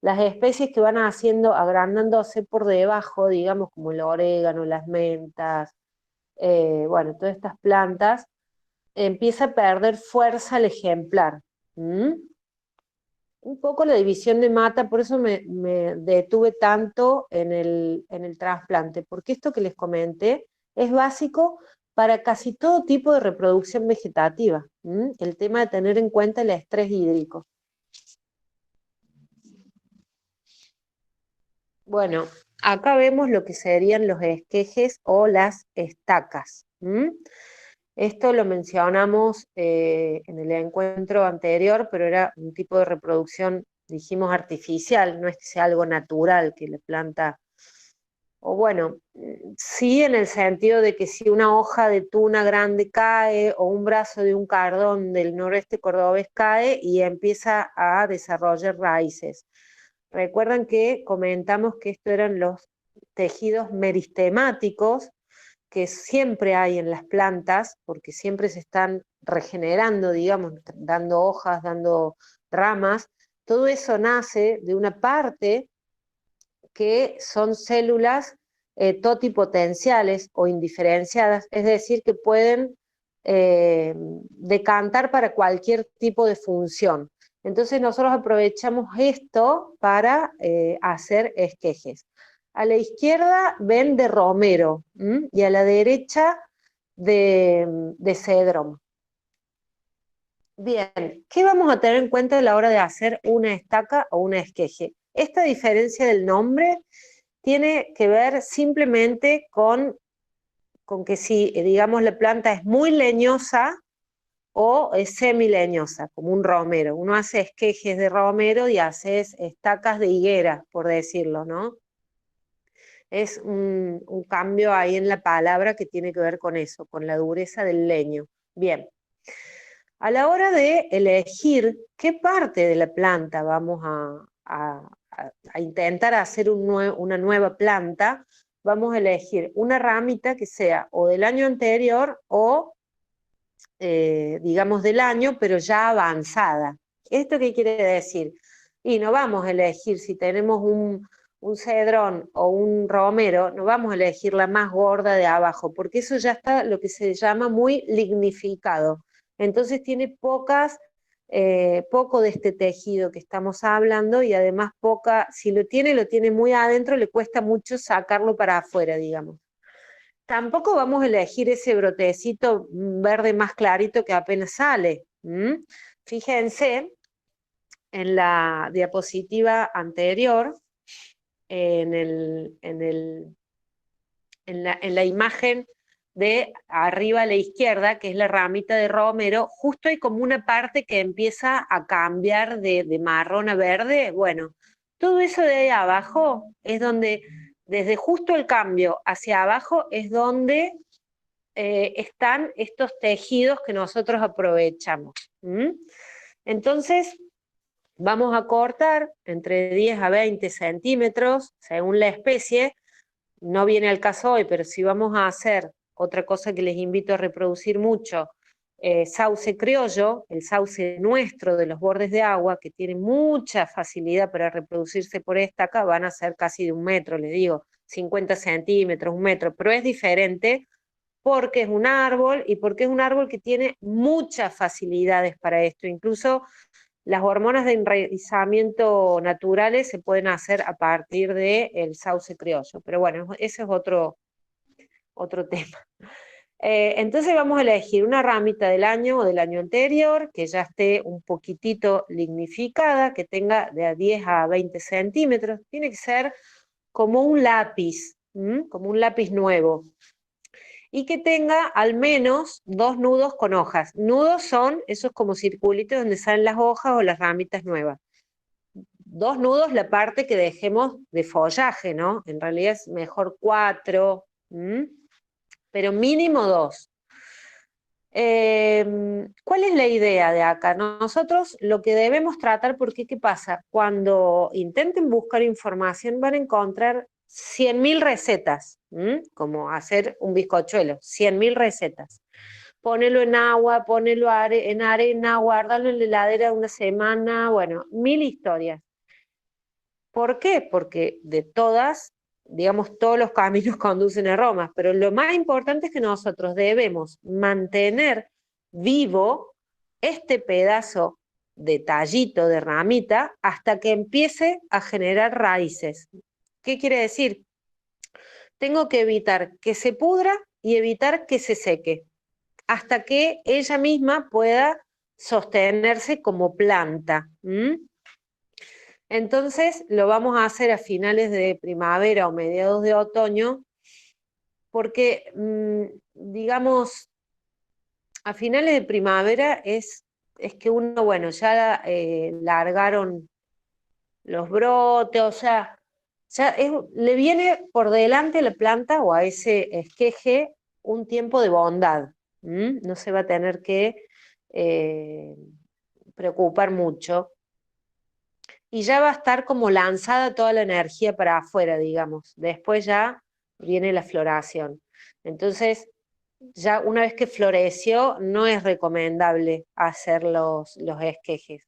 las especies que van haciendo, agrandándose por debajo, digamos como el orégano, las mentas, bueno, todas estas plantas, empieza a perder fuerza el ejemplar. ¿Mm? Un poco la división de mata, por eso me detuve tanto en el trasplante, porque esto que les comenté es básico para casi todo tipo de reproducción vegetativa, el tema de tener en cuenta el estrés hídrico. Bueno, acá vemos lo que serían los esquejes o las estacas. Esto lo mencionamos en el encuentro anterior, pero era un tipo de reproducción, dijimos, artificial, no es que sea algo natural que la planta, o bueno, sí en el sentido de que si una hoja de tuna grande cae o un brazo de un cardón del noreste cordobés cae y empieza a desarrollar raíces. Recuerdan que comentamos que estos eran los tejidos meristemáticos, que siempre hay en las plantas, porque siempre se están regenerando, digamos, dando hojas, dando ramas. Todo eso nace de una parte que son células totipotenciales o indiferenciadas, es decir, que pueden decantar para cualquier tipo de función. Entonces nosotros aprovechamos esto para hacer esquejes. A la izquierda ven de romero y a la derecha de cedrón. Bien, ¿qué vamos a tener en cuenta a la hora de hacer una estaca o una esqueje? Esta diferencia del nombre tiene que ver simplemente con que si, digamos, la planta es muy leñosa o es semileñosa, como un romero. Uno hace esquejes de romero y hace estacas de higuera, por decirlo, ¿no? Es un cambio ahí en la palabra que tiene que ver con eso, con la dureza del leño. Bien. A la hora de elegir qué parte de la planta vamos a intentar hacer una nueva planta, vamos a elegir una ramita que sea o del año anterior o, digamos, del año, pero ya avanzada. ¿Esto qué quiere decir? Y no vamos a elegir, si tenemos un cedrón o un romero, no vamos a elegir la más gorda de abajo, porque eso ya está lo que se llama muy lignificado. Entonces tiene poco de este tejido que estamos hablando y además si lo tiene muy adentro, le cuesta mucho sacarlo para afuera, digamos. Tampoco vamos a elegir ese brotecito verde más clarito que apenas sale. Fíjense en la diapositiva anterior, en la imagen de arriba a la izquierda, que es la ramita de romero, justo hay como una parte que empieza a cambiar de marrón a verde. Bueno, todo eso de ahí abajo es donde, desde justo el cambio hacia abajo, es donde están estos tejidos que nosotros aprovechamos. Entonces, vamos a cortar entre 10 a 20 centímetros, según la especie. No viene al caso hoy, pero si vamos a hacer otra cosa que les invito a reproducir mucho, sauce criollo, el sauce nuestro de los bordes de agua, que tiene mucha facilidad para reproducirse por estaca, van a ser casi de 1 metro, les digo, 50 centímetros, 1 metro, pero es diferente porque es un árbol y porque es un árbol que tiene muchas facilidades para esto. Incluso las hormonas de enraizamiento naturales se pueden hacer a partir del sauce criollo, pero bueno, ese es otro tema. Entonces vamos a elegir una ramita del año o del año anterior, que ya esté un poquitito lignificada, que tenga de a 10 a 20 centímetros, tiene que ser como un lápiz, como un lápiz nuevo, y que tenga al menos 2 nudos con hojas. Nudos son esos como circulitos donde salen las hojas o las ramitas nuevas. 2 nudos la parte que dejemos de follaje, ¿no? En realidad es mejor 4, Pero mínimo 2. ¿Cuál es la idea de acá? Nosotros lo que debemos tratar, porque ¿qué pasa? Cuando intenten buscar información van a encontrar 100.000 recetas, como hacer un bizcochuelo, 100.000 recetas. Ponelo en agua, ponelo en arena, guardarlo en la heladera una semana, bueno, 1000 historias. ¿Por qué? Porque de todas, digamos, todos los caminos conducen a Roma, pero lo más importante es que nosotros debemos mantener vivo este pedazo de tallito, de ramita, hasta que empiece a generar raíces. ¿Qué quiere decir? Tengo que evitar que se pudra y evitar que se seque, hasta que ella misma pueda sostenerse como planta. Entonces lo vamos a hacer a finales de primavera o mediados de otoño, porque, digamos, a finales de primavera es que uno, bueno, ya largaron los brotes, o sea, ya le viene por delante a la planta o a ese esqueje un tiempo de bondad. No se va a tener que preocupar mucho. Y ya va a estar como lanzada toda la energía para afuera, digamos. Después ya viene la floración. Entonces, ya una vez que floreció, no es recomendable hacer los esquejes.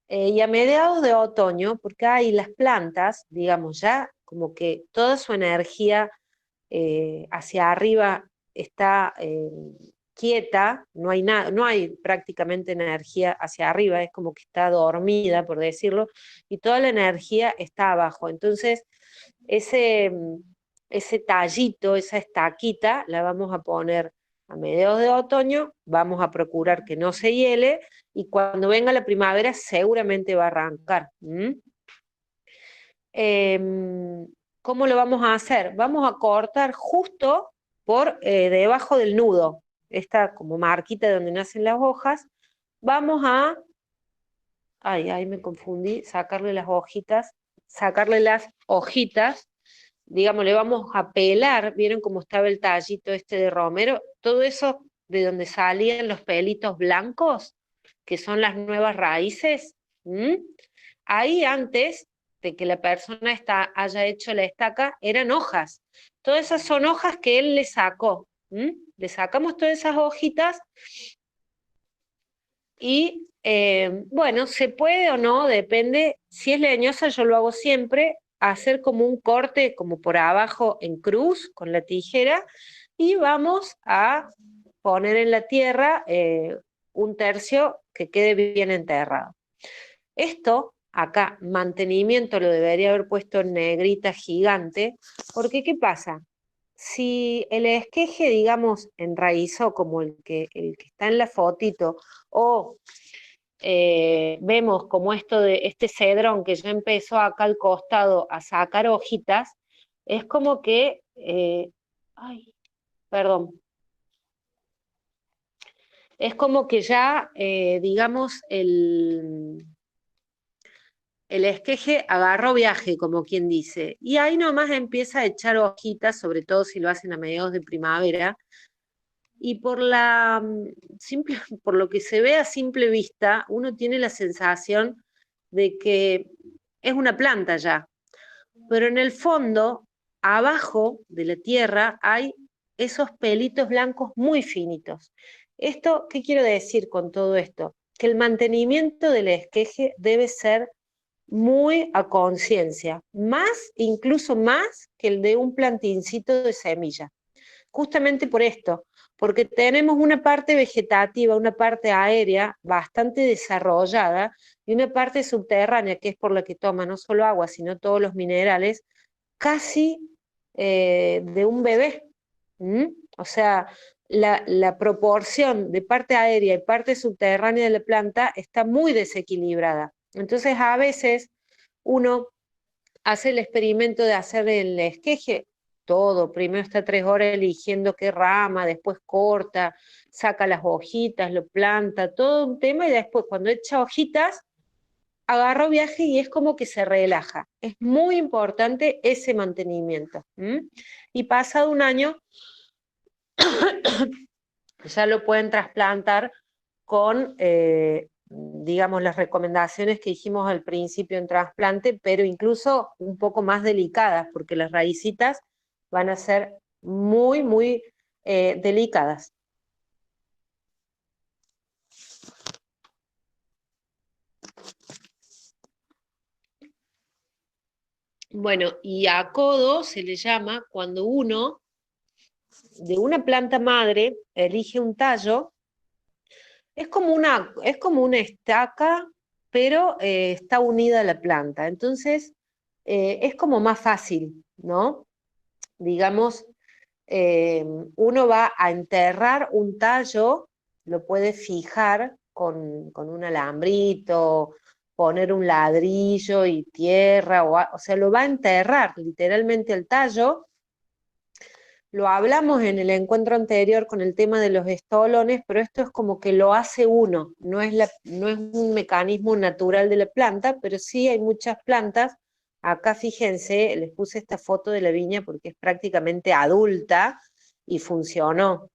Y a mediados de otoño, porque hay las plantas, digamos, ya como que toda su energía hacia arriba está quieta, no hay nada, no hay prácticamente energía hacia arriba, es como que está dormida, por decirlo, y toda la energía está abajo. Entonces, ese tallito, esa estaquita, la vamos a poner a mediados de otoño, vamos a procurar que no se hiele, y cuando venga la primavera seguramente va a arrancar. ¿Cómo lo vamos a hacer? Vamos a cortar justo por debajo del nudo, esta como marquita donde nacen las hojas. Vamos a, ahí me confundí, sacarle las hojitas, digamos, le vamos a pelar, ¿vieron cómo estaba el tallito este de romero? Todo eso de donde salían los pelitos blancos, que son las nuevas raíces. Ahí antes de que la persona haya hecho la estaca, eran hojas. Todas esas son hojas que él le sacó. Le sacamos todas esas hojitas y, bueno, se puede o no, depende. Si es leñosa, yo lo hago siempre, hacer como un corte, como por abajo en cruz, con la tijera, y vamos a poner en la tierra un tercio que quede bien enterrado. Esto, acá, mantenimiento lo debería haber puesto en negrita gigante, porque ¿qué pasa? Si el esqueje, digamos, enraizó como el que está en la fotito, o vemos como esto de este cedrón que ya empezó acá al costado a sacar hojitas, es como que, ay, perdón, es como que ya, digamos, el esqueje agarró viaje, como quien dice, y ahí nomás empieza a echar hojitas, sobre todo si lo hacen a mediados de primavera, y por lo que se ve a simple vista, uno tiene la sensación de que es una planta ya, pero en el fondo, abajo de la tierra, hay esos pelitos blancos muy finitos. ¿Esto qué quiero decir con todo esto? Que el mantenimiento del esqueje debe ser muy a conciencia, incluso más que el de un plantincito de semilla. Justamente por esto, porque tenemos una parte vegetativa, una parte aérea bastante desarrollada y una parte subterránea, que es por la que toma no solo agua, sino todos los minerales, casi de un bebé. O sea, la proporción de parte aérea y parte subterránea de la planta está muy desequilibrada. Entonces, a veces uno hace el experimento de hacer el esqueje, todo, primero está 3 horas eligiendo qué rama, después corta, saca las hojitas, lo planta, todo un tema, y después cuando echa hojitas, agarró viaje y es como que se relaja. Es muy importante ese mantenimiento. Y pasado un año, ya lo pueden trasplantar con, digamos, las recomendaciones que dijimos al principio en trasplante, pero incluso un poco más delicadas, porque las raícitas van a ser muy, muy delicadas. Bueno, y a codo se le llama cuando uno de una planta madre elige un tallo. Es como una estaca, pero está unida a la planta. Entonces, es como más fácil, ¿no? Digamos, uno va a enterrar un tallo, lo puede fijar con un alambrito, poner un ladrillo y tierra, o sea, lo va a enterrar literalmente el tallo. Lo hablamos en el encuentro anterior con el tema de los estolones, pero esto es como que lo hace uno, no es un mecanismo natural de la planta, pero sí hay muchas plantas. Acá fíjense, les puse esta foto de la viña porque es prácticamente adulta y funcionó.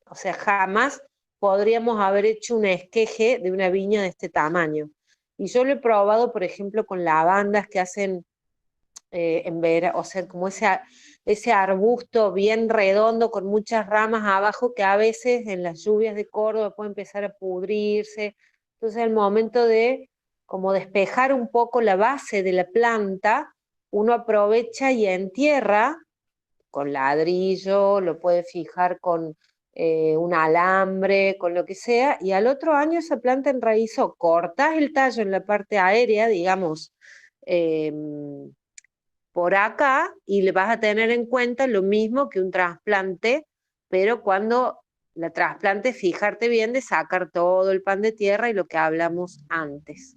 O sea, jamás podríamos haber hecho un esqueje de una viña de este tamaño. Y yo lo he probado, por ejemplo, con lavandas que hacen o sea, como ese arbusto bien redondo con muchas ramas abajo que a veces en las lluvias de Córdoba puede empezar a pudrirse. Entonces, al momento de como despejar un poco la base de la planta, uno aprovecha y entierra con ladrillo, lo puede fijar con un alambre, con lo que sea, y al otro año esa planta enraizó. Cortás el tallo en la parte aérea, digamos, eh, por acá y le vas a tener en cuenta lo mismo que un trasplante, pero cuando la trasplante, fijarte bien de sacar todo el pan de tierra y lo que hablamos antes.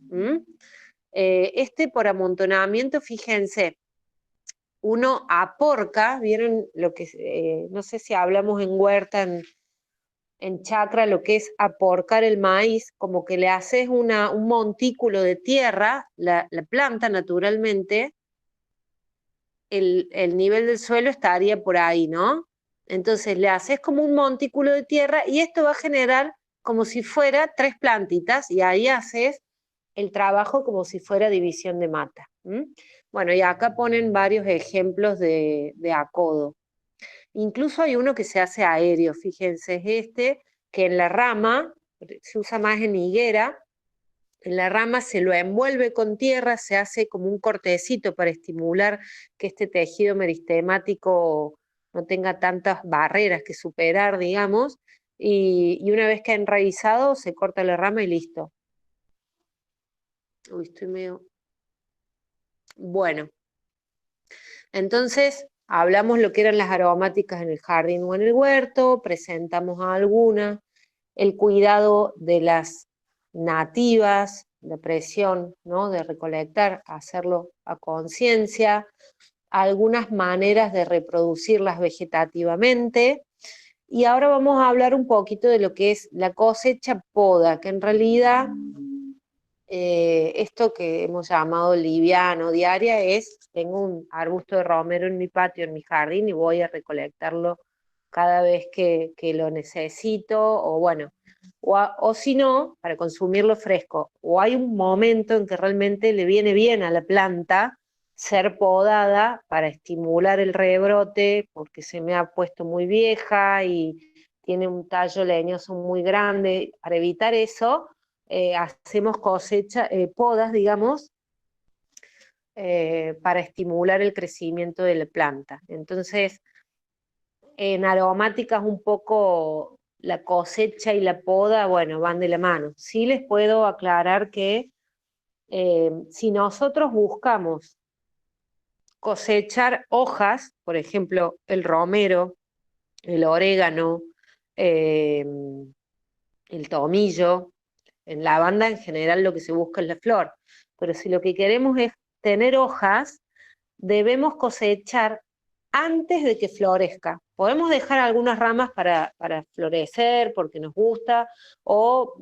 Este por amontonamiento, fíjense, uno aporca, ¿vieron lo que no sé si hablamos en huerta, en chacra, lo que es aporcar el maíz, como que le haces un montículo de tierra, la planta naturalmente, el nivel del suelo estaría por ahí, ¿no? Entonces le haces como un montículo de tierra y esto va a generar como si fuera 3 plantitas y ahí haces el trabajo como si fuera división de mata. Bueno, y acá ponen varios ejemplos de acodo. Incluso hay uno que se hace aéreo, fíjense, es este, que en la rama, se usa más en higuera, en la rama se lo envuelve con tierra, se hace como un cortecito para estimular que este tejido meristemático no tenga tantas barreras que superar, digamos, y una vez que ha enraizado se corta la rama y listo. Uy, estoy medio... Bueno, entonces hablamos lo que eran las aromáticas en el jardín o en el huerto, presentamos a algunas, el cuidado de las nativas, la presión, ¿no? De recolectar, hacerlo a conciencia, algunas maneras de reproducirlas vegetativamente. Y ahora vamos a hablar un poquito de lo que es la cosecha poda, que en realidad esto que hemos llamado liviano, diaria, tengo un arbusto de romero en mi patio, en mi jardín, y voy a recolectarlo cada vez que lo necesito, o bueno, o si no, para consumirlo fresco, o hay un momento en que realmente le viene bien a la planta ser podada para estimular el rebrote, porque se me ha puesto muy vieja y tiene un tallo leñoso muy grande. Para evitar eso, hacemos podas, digamos, para estimular el crecimiento de la planta. Entonces, en aromáticas un poco la cosecha y la poda, bueno, van de la mano. Sí les puedo aclarar que si nosotros buscamos cosechar hojas, por ejemplo, el romero, el orégano, eh, el tomillo, en lavanda en general lo que se busca es la flor, pero si lo que queremos es tener hojas, debemos cosechar antes de que florezca. Podemos dejar algunas ramas para florecer porque nos gusta, o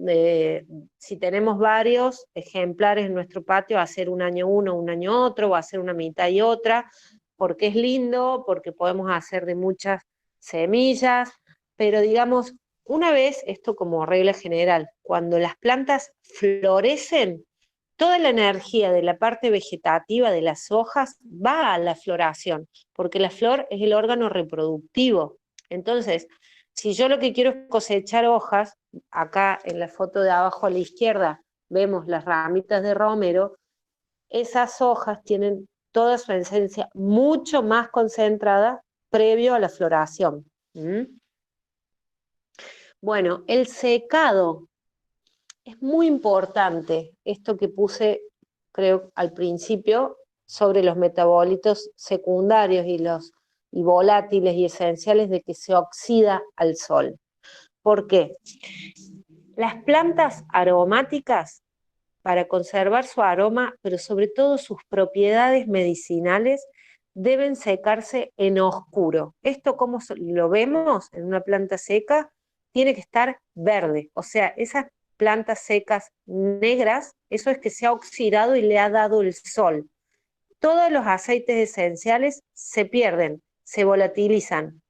si tenemos varios ejemplares en nuestro patio, hacer un año uno, un año otro, o hacer una mitad y otra, porque es lindo, porque podemos hacer de muchas semillas, pero digamos, una vez, esto como regla general, cuando las plantas florecen, toda la energía de la parte vegetativa de las hojas va a la floración, porque la flor es el órgano reproductivo. Entonces, si yo lo que quiero es cosechar hojas, acá en la foto de abajo a la izquierda vemos las ramitas de romero, esas hojas tienen toda su esencia mucho más concentrada previo a la floración. Bueno, el secado es muy importante, esto que puse, creo, al principio, sobre los metabolitos secundarios y volátiles y esenciales de que se oxida al sol. ¿Por qué? Las plantas aromáticas, para conservar su aroma, pero sobre todo sus propiedades medicinales, deben secarse en oscuro. Esto, como lo vemos en una planta seca, tiene que estar verde, o sea, esas plantas secas negras, eso es que se ha oxidado y le ha dado el sol. Todos los aceites esenciales se pierden, se volatilizan.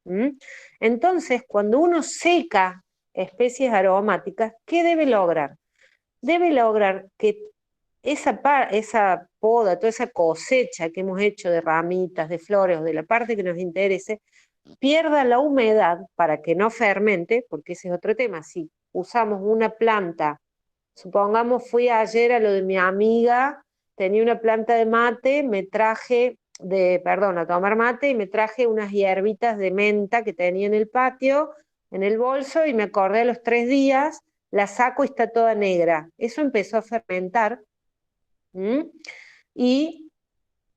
Entonces, cuando uno seca especies aromáticas, ¿qué debe lograr? Debe lograr que esa poda, toda esa cosecha que hemos hecho de ramitas, de flores o de la parte que nos interese, pierda la humedad para que no fermente, porque ese es otro tema. Si usamos una planta, supongamos fui ayer a lo de mi amiga, tenía una planta de mate, a tomar mate y me traje unas hierbitas de menta que tenía en el patio, en el bolso, y me acordé a los 3 días, la saco y está toda negra. Eso empezó a fermentar y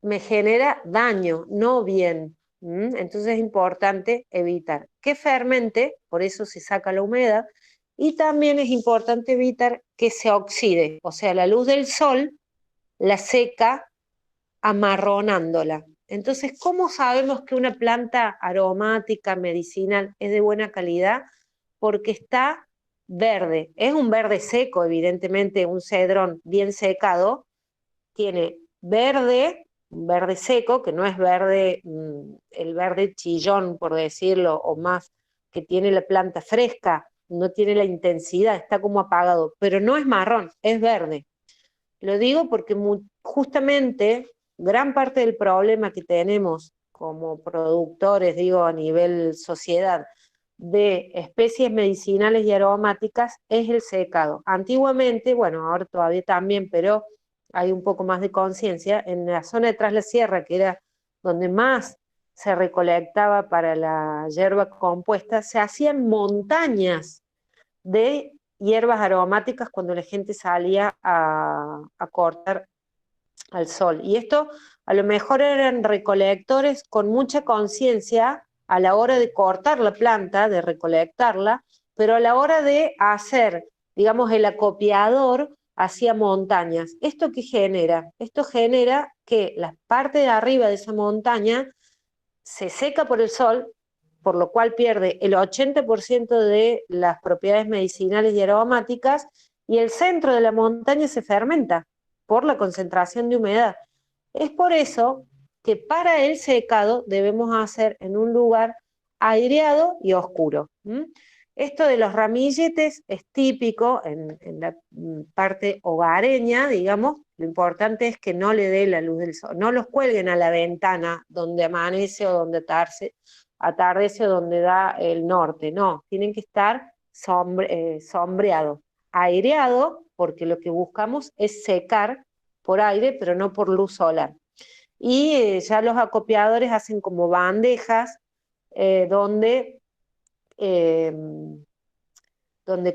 me genera daño, no bien. Entonces es importante evitar que fermente, por eso se saca la humedad, y también es importante evitar que se oxide, o sea, la luz del sol la seca amarronándola. Entonces, ¿cómo sabemos que una planta aromática, medicinal, es de buena calidad? Porque está verde. Es un verde seco, evidentemente, un cedrón bien secado, tiene verde, un verde seco, que no es verde, el verde chillón, por decirlo, o más que tiene la planta fresca, no tiene la intensidad, está como apagado, pero no es marrón, es verde. Lo digo porque justamente gran parte del problema que tenemos como productores, digo, a nivel sociedad, de especies medicinales y aromáticas es el secado. Antiguamente, bueno, ahora todavía también, pero hay un poco más de conciencia, en la zona de Tras la Sierra, que era donde más se recolectaba para la hierba compuesta, se hacían montañas de hierbas aromáticas cuando la gente salía a cortar al sol. Y esto a lo mejor eran recolectores con mucha conciencia a la hora de cortar la planta, de recolectarla, pero a la hora de hacer, digamos, el acopiador hacia montañas. ¿Esto qué genera? Esto genera que la parte de arriba de esa montaña se seca por el sol, por lo cual pierde el 80% de las propiedades medicinales y aromáticas, y el centro de la montaña se fermenta por la concentración de humedad. Es por eso que para el secado debemos hacer en un lugar aireado y oscuro. Esto de los ramilletes es típico en la parte hogareña, digamos. Lo importante es que no le dé la luz del sol, no los cuelguen a la ventana donde amanece o donde atardece o donde da el norte, no, tienen que estar sombreados, aireado, porque lo que buscamos es secar por aire, pero no por luz solar. Y ya los acopiadores hacen como bandejas donde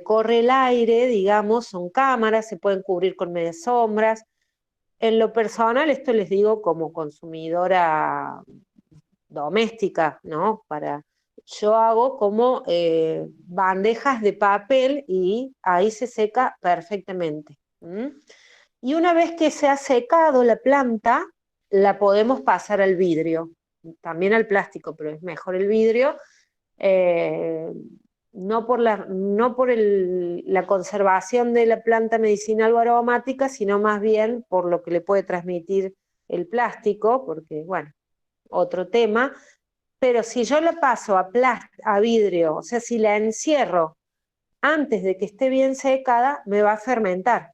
corre el aire, digamos, son cámaras, se pueden cubrir con medias sombras. En lo personal, esto les digo como consumidora doméstica, ¿no? Yo hago como bandejas de papel y ahí se seca perfectamente. Y una vez que se ha secado la planta, la podemos pasar al vidrio, también al plástico, pero es mejor el vidrio, no por la conservación de la planta medicinal o aromática, sino más bien por lo que le puede transmitir el plástico, porque, bueno, otro tema. Pero si yo la paso a vidrio, o sea, si la encierro antes de que esté bien secada, me va a fermentar.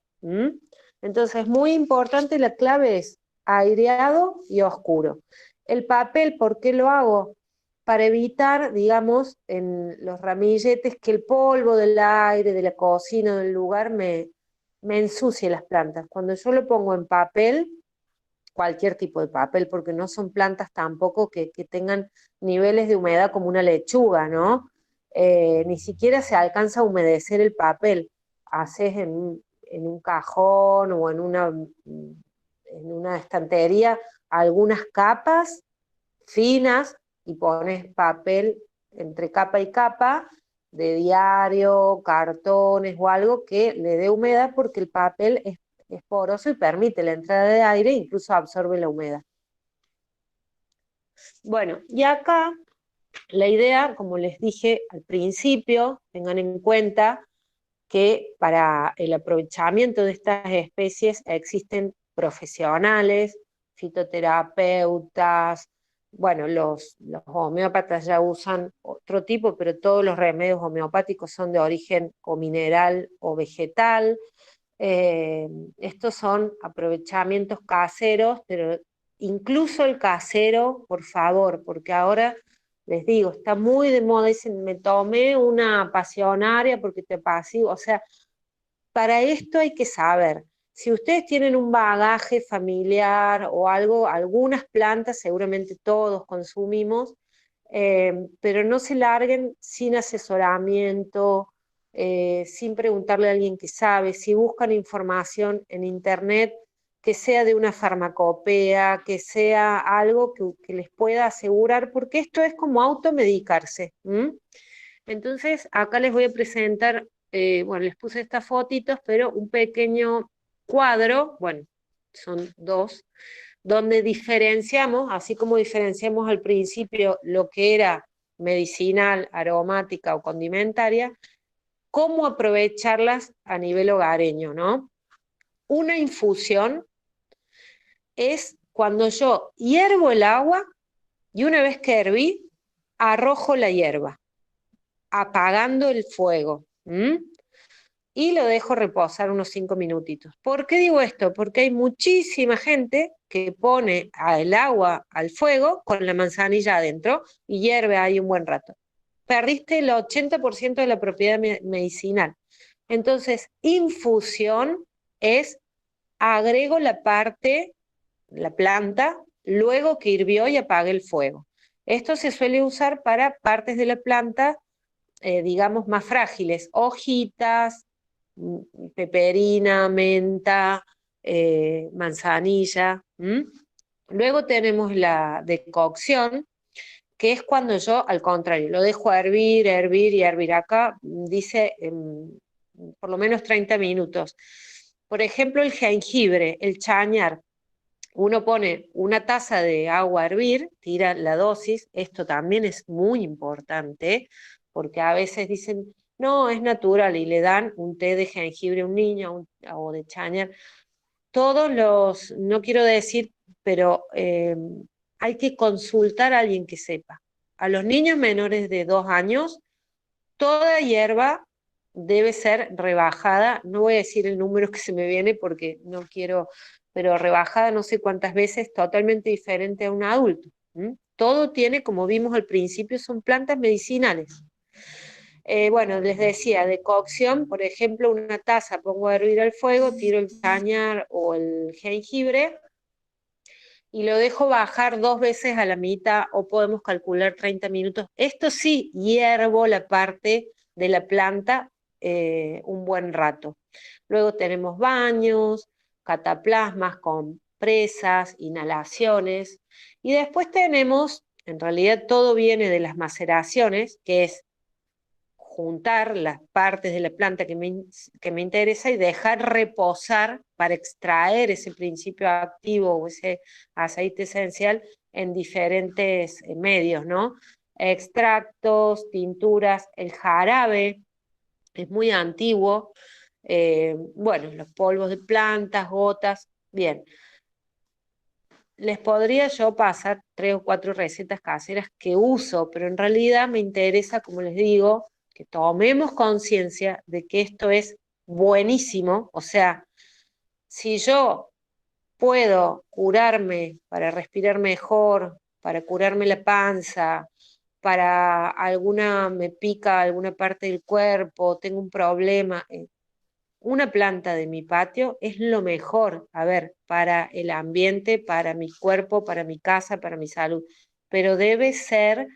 Entonces, muy importante, la clave es aireado y oscuro. El papel, ¿por qué lo hago? Para evitar, digamos, en los ramilletes, que el polvo del aire, de la cocina, del lugar, me ensucie las plantas. Cuando yo lo pongo en papel, cualquier tipo de papel, porque no son plantas tampoco que tengan niveles de humedad como una lechuga, ¿no? Ni siquiera se alcanza a humedecer el papel. Haces en un cajón o en una estantería algunas capas finas y pones papel entre capa y capa de diario, cartones o algo que le dé humedad, porque el papel es poroso y permite la entrada de aire, incluso absorbe la humedad. Bueno, y acá la idea, como les dije al principio, tengan en cuenta que para el aprovechamiento de estas especies existen profesionales, fitoterapeutas, bueno, los homeópatas ya usan otro tipo, pero todos los remedios homeopáticos son de origen o mineral o vegetal. Estos son aprovechamientos caseros, pero incluso el casero, por favor, porque ahora les digo, está muy de moda, dicen, me tomé una pasionaria porque te pasivo, o sea, para esto hay que saber. Si ustedes tienen un bagaje familiar o algo, algunas plantas seguramente todos consumimos, pero no se larguen sin asesoramiento, sin preguntarle a alguien que sabe. Si buscan información en internet, que sea de una farmacopea, que sea algo que les pueda asegurar, porque esto es como automedicarse. Entonces, acá les voy a presentar, bueno, les puse estas fotitos, pero un pequeño cuadro, bueno, son dos, donde diferenciamos, así como diferenciamos al principio lo que era medicinal, aromática o condimentaria, cómo aprovecharlas a nivel hogareño, ¿no? Una infusión es cuando yo hiervo el agua y una vez que herví, arrojo la hierba, apagando el fuego. Y lo dejo reposar unos 5 minutitos. ¿Por qué digo esto? Porque hay muchísima gente que pone el agua al fuego con la manzanilla adentro y hierve ahí un buen rato. Perdiste el 80% de la propiedad medicinal. Entonces, infusión es agrego la parte, la planta, luego que hirvió y apague el fuego. Esto se suele usar para partes de la planta, digamos, más frágiles, hojitas, peperina, menta, manzanilla. Luego tenemos la decocción, que es cuando yo, al contrario, lo dejo hervir, hervir y hervir. Acá dice por lo menos 30 minutos. Por ejemplo, el jengibre, el chañar. Uno pone una taza de agua a hervir, tira la dosis, esto también es muy importante, porque a veces dicen, no, es natural, y le dan un té de jengibre a un niño o de chañar. Todos los, no quiero decir, pero hay que consultar a alguien que sepa. A los niños menores de 2 años, toda hierba debe ser rebajada, no voy a decir el número que se me viene porque no quiero, pero rebajada no sé cuántas veces, totalmente diferente a un adulto. Todo tiene, como vimos al principio, son plantas medicinales. Bueno, les decía, de cocción, por ejemplo, una taza pongo a hervir al fuego, tiro el cañar o el jengibre y lo dejo bajar 2 veces a la mitad, o podemos calcular 30 minutos. Esto sí, hiervo la parte de la planta un buen rato. Luego tenemos baños, cataplasmas, compresas, inhalaciones, y después tenemos, en realidad todo viene de las maceraciones, que es juntar las partes de la planta que me interesa y dejar reposar para extraer ese principio activo o ese aceite esencial en diferentes medios, ¿no? extractos, tinturas, el jarabe es muy antiguo, bueno, los polvos de plantas, gotas, bien. Les podría yo pasar 3 o 4 recetas caseras que uso, pero en realidad me interesa, como les digo, que tomemos conciencia de que esto es buenísimo. O sea, si yo puedo curarme para respirar mejor, para curarme la panza, para me pica alguna parte del cuerpo, tengo un problema, una planta de mi patio es lo mejor, a ver, para el ambiente, para mi cuerpo, para mi casa, para mi salud, pero debe ser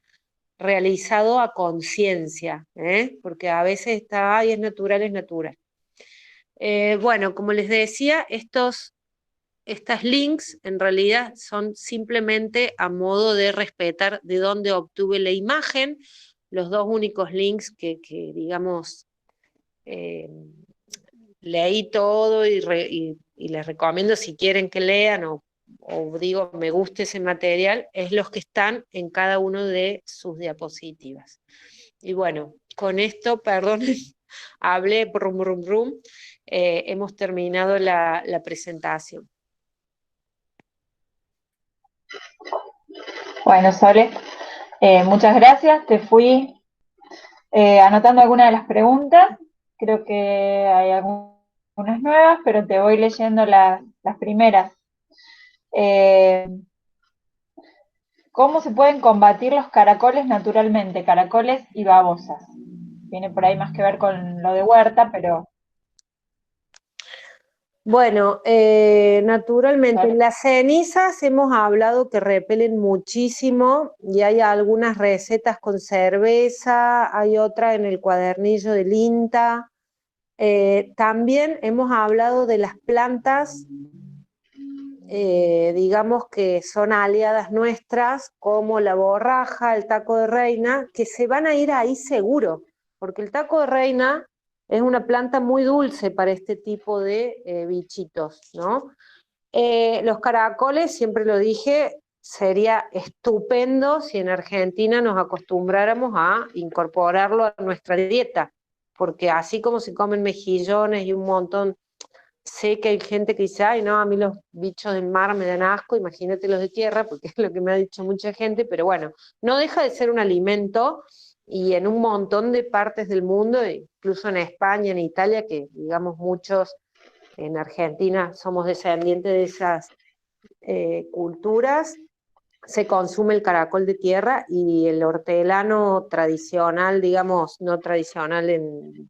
realizado a conciencia, porque a veces está, ay, es natural, es natural. Bueno, como les decía, estas links en realidad son simplemente a modo de respetar de dónde obtuve la imagen, los dos únicos links que digamos, leí todo y les recomiendo si quieren que lean o digo me guste ese material, es los que están en cada uno de sus diapositivas. Y bueno, con esto, perdonen, hablé brum, brum, brum, hemos terminado la presentación. Bueno, Sole, muchas gracias. Te fui anotando algunas de las preguntas. Creo que hay algunas nuevas, pero te voy leyendo las primeras. ¿Cómo se pueden combatir los caracoles naturalmente? Caracoles y babosas. Tiene por ahí más que ver con lo de huerta, pero... Bueno, naturalmente, en las cenizas hemos hablado que repelen muchísimo y hay algunas recetas con cerveza, hay otra en el cuadernillo del INTA. También hemos hablado de las plantas, digamos que son aliadas nuestras, como la borraja, el taco de reina, que se van a ir ahí seguro, porque el taco de reina es una planta muy dulce para este tipo de bichitos, ¿no? Los caracoles, siempre lo dije, sería estupendo si en Argentina nos acostumbráramos a incorporarlo a nuestra dieta, porque así como se comen mejillones y un montón, sé que hay gente que dice, ay no, a mí los bichos del mar me dan asco, imagínate los de tierra, porque es lo que me ha dicho mucha gente, pero bueno, no deja de ser un alimento y en un montón de partes del mundo, incluso en España, en Italia, que digamos muchos en Argentina somos descendientes de esas culturas, se consume el caracol de tierra y el hortelano tradicional, digamos, no tradicional en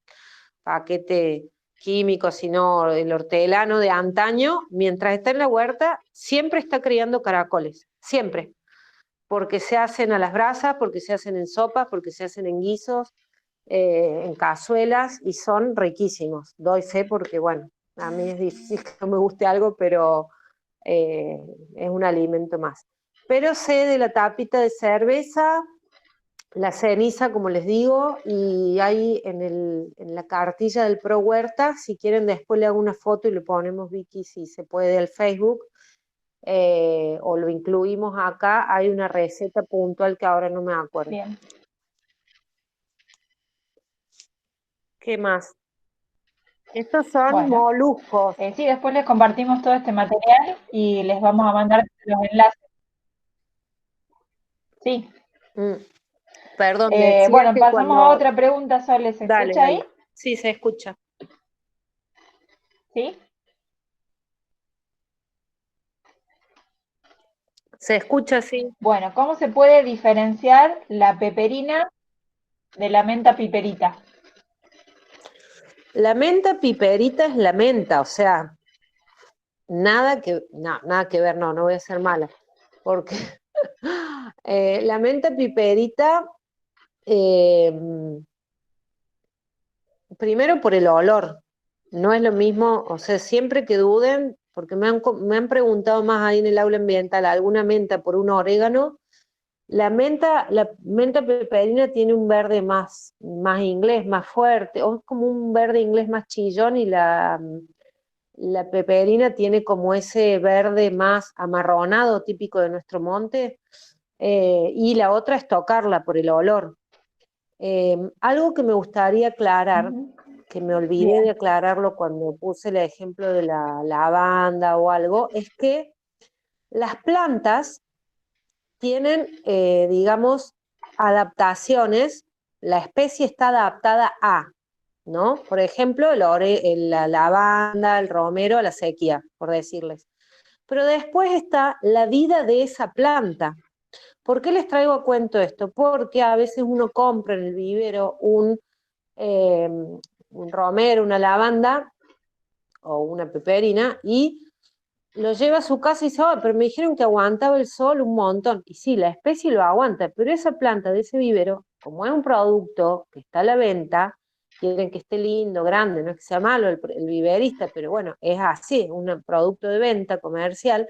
paquete químico, sino el hortelano de antaño, mientras está en la huerta, siempre está criando caracoles, siempre, porque se hacen a las brasas, porque se hacen en sopas, porque se hacen en guisos, en cazuelas, y son riquísimos. Doy fe porque, bueno, a mí es difícil que no me guste algo, pero es un alimento más. Pero sé de la tapita de cerveza, la ceniza, como les digo, y hay en la cartilla del Pro Huerta, si quieren después le hago una foto y le ponemos, Vicky, si se puede, al Facebook, o lo incluimos acá, hay una receta puntual que ahora no me acuerdo. Bien. ¿Qué más? Estos son moluscos. Sí, después les compartimos todo este material y les vamos a mandar los enlaces. Sí. Perdón, bueno, que pasamos a cuando... otra pregunta, Sole. ¿Se Dale, escucha ahí? dale. Sí, se escucha. ¿Sí? Se escucha, sí. Bueno, ¿cómo se puede diferenciar la peperina de la menta piperita? La menta piperita es la menta, o sea, nada que ver, no voy a ser mala, porque la menta piperita, primero por el olor, no es lo mismo, o sea, siempre que duden, porque me han preguntado más ahí en el aula ambiental, alguna menta por un orégano. La menta peperina tiene un verde más inglés, más fuerte, o es como un verde inglés más chillón, y la peperina tiene como ese verde más amarronado, típico de nuestro monte. y la otra es tocarla por el olor. Algo que me gustaría aclarar, que me olvidé de aclararlo cuando puse el ejemplo de la lavanda o algo, es que las plantas tienen, digamos, adaptaciones, la especie está adaptada a, ¿no? Por ejemplo, la lavanda, el romero, la sequía, por decirles. Pero después está la vida de esa planta. ¿Por qué les traigo a cuento esto? Porque a veces uno compra en el vivero un romero, una lavanda o una peperina y lo lleva a su casa y dice, oh, pero me dijeron que aguantaba el sol un montón. Y sí, la especie lo aguanta, pero esa planta de ese vivero, como es un producto que está a la venta, quieren que esté lindo, grande, no es que sea malo el viverista, pero bueno, es así, un producto de venta comercial,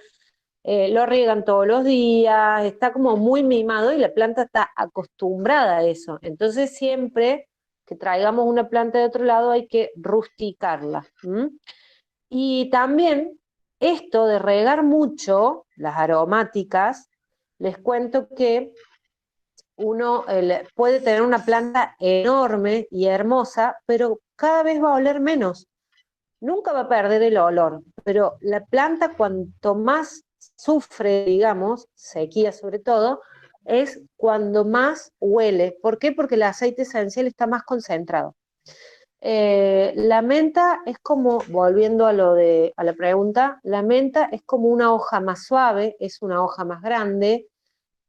lo riegan todos los días, está como muy mimado y la planta está acostumbrada a eso. Entonces siempre que traigamos una planta de otro lado hay que rusticarla. Y también esto de regar mucho, las aromáticas, les cuento que uno puede tener una planta enorme y hermosa, pero cada vez va a oler menos. Nunca va a perder el olor, pero la planta cuanto más sufre, digamos, sequía sobre todo, es cuando más huele. ¿Por qué? Porque el aceite esencial está más concentrado. La menta es como, volviendo a la pregunta, la menta es como una hoja más suave, es una hoja más grande,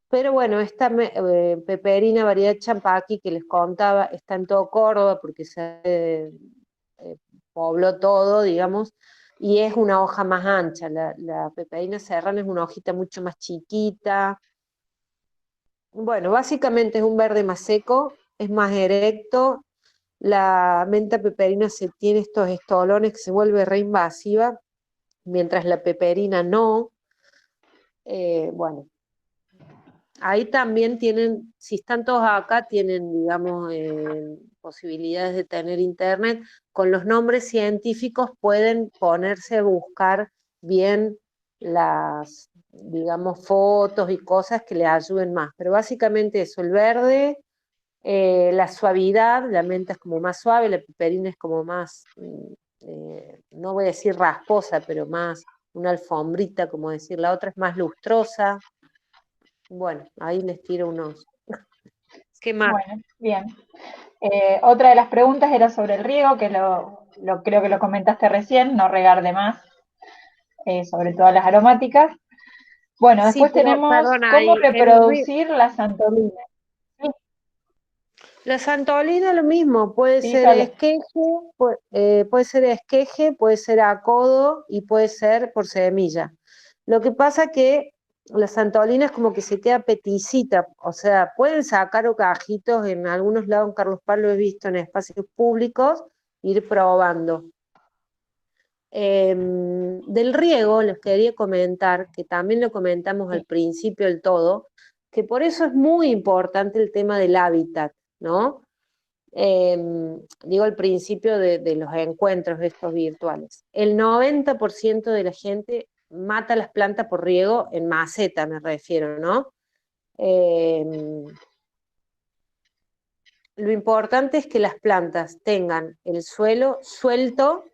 pero bueno, esta peperina variedad champaqui que les contaba está en todo Córdoba porque se pobló todo, digamos, y es una hoja más ancha. La peperina serrana es una hojita mucho más chiquita. Bueno, básicamente es un verde más seco, es más erecto. La menta peperina tiene estos estolones que se vuelve reinvasiva, mientras la peperina no. Bueno, ahí también tienen, si están todos acá, tienen, digamos, posibilidades de tener internet. Con los nombres científicos pueden ponerse a buscar bien las, digamos, fotos y cosas que les ayuden más. Pero básicamente eso, el verde, la suavidad, la menta es como más suave, la piperina es como más, no voy a decir rasposa, pero más una alfombrita, como decir, la otra es más lustrosa. Bueno, ahí les tiro unos. ¿Qué más? Bueno, bien. Otra de las preguntas era sobre el riego, que creo que lo comentaste recién, no regar de más, sobre todo las aromáticas. Bueno, Sí, después pero tenemos perdona, cómo ahí reproducir la santolina. Sí, la santolina lo mismo, puede sí, ser Sole. esqueje, puede ser acodo y puede ser por semilla. Lo que pasa que la santolina es como que se queda peticita, o sea, pueden sacar cajitos en algunos lados, en Carlos Paz lo he visto en espacios públicos, ir probando. Del riego les quería comentar, que también lo comentamos al Sí. principio del todo, que por eso es muy importante el tema del hábitat, ¿no? Digo al principio de los encuentros estos virtuales. El 90% de la gente mata las plantas por riego en maceta, me refiero, ¿no? Lo importante es que las plantas tengan el suelo suelto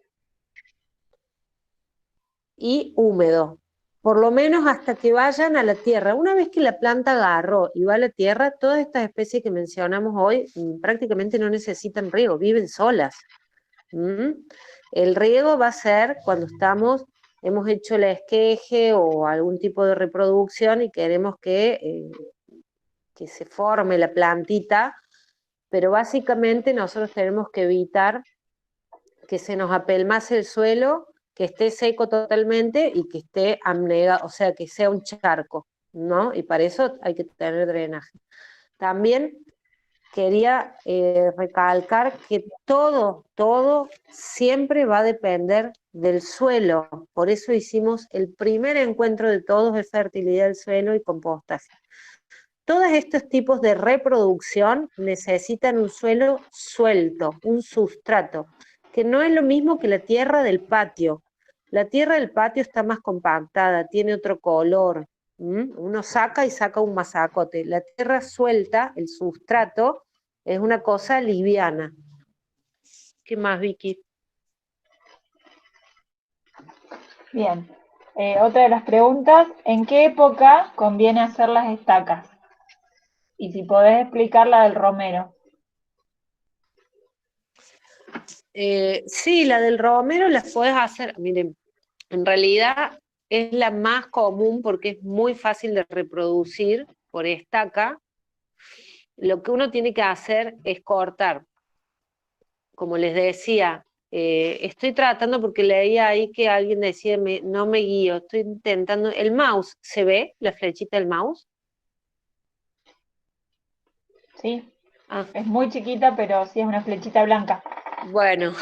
y húmedo, por lo menos hasta que vayan a la tierra. Una vez que la planta agarró y va a la tierra, todas estas especies que mencionamos hoy prácticamente no necesitan riego, viven solas. ¿Mm? El riego va a ser cuando hemos hecho el esqueje o algún tipo de reproducción y queremos que se forme la plantita, pero básicamente nosotros tenemos que evitar que se nos apelmace el suelo, que esté seco totalmente y que esté amnegado, o sea, que sea un charco, ¿no? Y para eso hay que tener drenaje. También quería recalcar que todo siempre va a depender del suelo. Por eso hicimos el primer encuentro de todos de fertilidad del suelo y compostaje. Todos estos tipos de reproducción necesitan un suelo suelto, un sustrato, que no es lo mismo que la tierra del patio. La tierra del patio está más compactada, tiene otro color, Uno saca y saca un masacote. La tierra suelta, el sustrato, es una cosa liviana. ¿Qué más, Vicky? Bien. Otra de las preguntas, ¿en qué época conviene hacer las estacas? Y si podés explicar la del romero. Sí, la del romero las puedes hacer, miren, en realidad es la más común porque es muy fácil de reproducir por estaca. Lo que uno tiene que hacer es cortar. Como les decía, estoy tratando porque leía ahí que alguien decía, no me guío, estoy intentando, el mouse, ¿se ve la flechita del mouse? Sí, Ah, es muy chiquita, pero sí es una flechita blanca. bueno,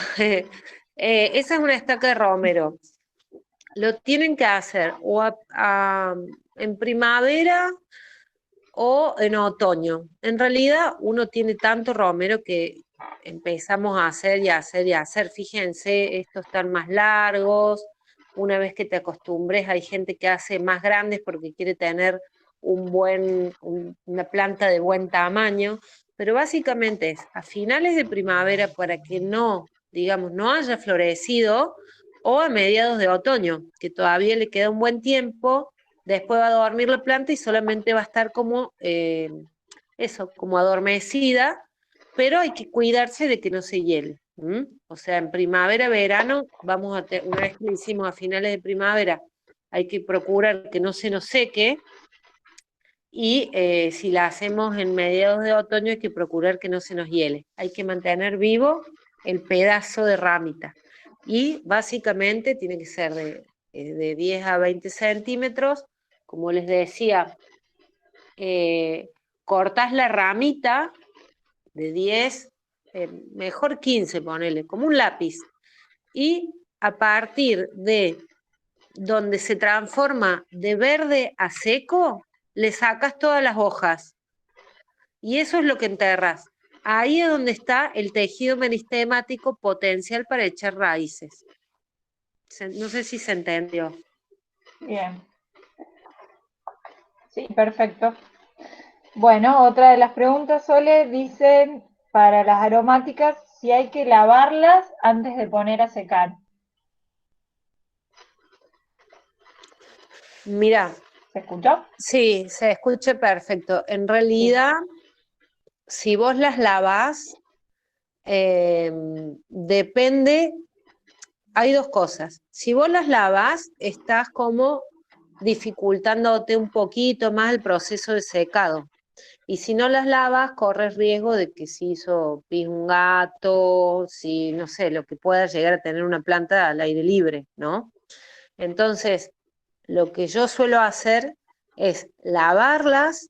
esa es una estaca de romero. Lo tienen que hacer o en primavera o en otoño. En realidad uno tiene tanto romero que empezamos a hacer y a hacer y a hacer. Fíjense, estos están más largos. Una vez que te acostumbres, hay gente que hace más grandes porque quiere tener una planta de buen tamaño. Pero básicamente es a finales de primavera para que no, digamos, no haya florecido o a mediados de otoño, que todavía le queda un buen tiempo. Después va a dormir la planta y solamente va a estar como eso, como adormecida, pero hay que cuidarse de que no se hiele. O sea, en primavera, verano, una vez que lo hicimos a finales de primavera, hay que procurar que no se nos seque, y si la hacemos en mediados de otoño hay que procurar que no se nos hiele. Hay que mantener vivo el pedazo de ramita. Y básicamente tiene que ser de 10 a 20 centímetros. Como les decía, cortás la ramita de 10, mejor 15, ponele, como un lápiz. Y a partir de donde se transforma de verde a seco, le sacas todas las hojas. Y eso es lo que enterras. Ahí es donde está el tejido meristemático potencial para echar raíces. No sé si se entendió. Bien. Sí, perfecto. Bueno, otra de las preguntas, Sole, dice, para las aromáticas, si hay que lavarlas antes de poner a secar. Mira, ¿Se escuchó? sí, se escucha perfecto. En Sí. realidad, si vos las lavás, depende, hay dos cosas. Si vos las lavás, estás como dificultándote un poquito más el proceso de secado. Y si no las lavas, corres riesgo de que si hizo pis un gato, si no sé, lo que pueda llegar a tener una planta al aire libre, ¿no? Entonces, lo que yo suelo hacer es lavarlas,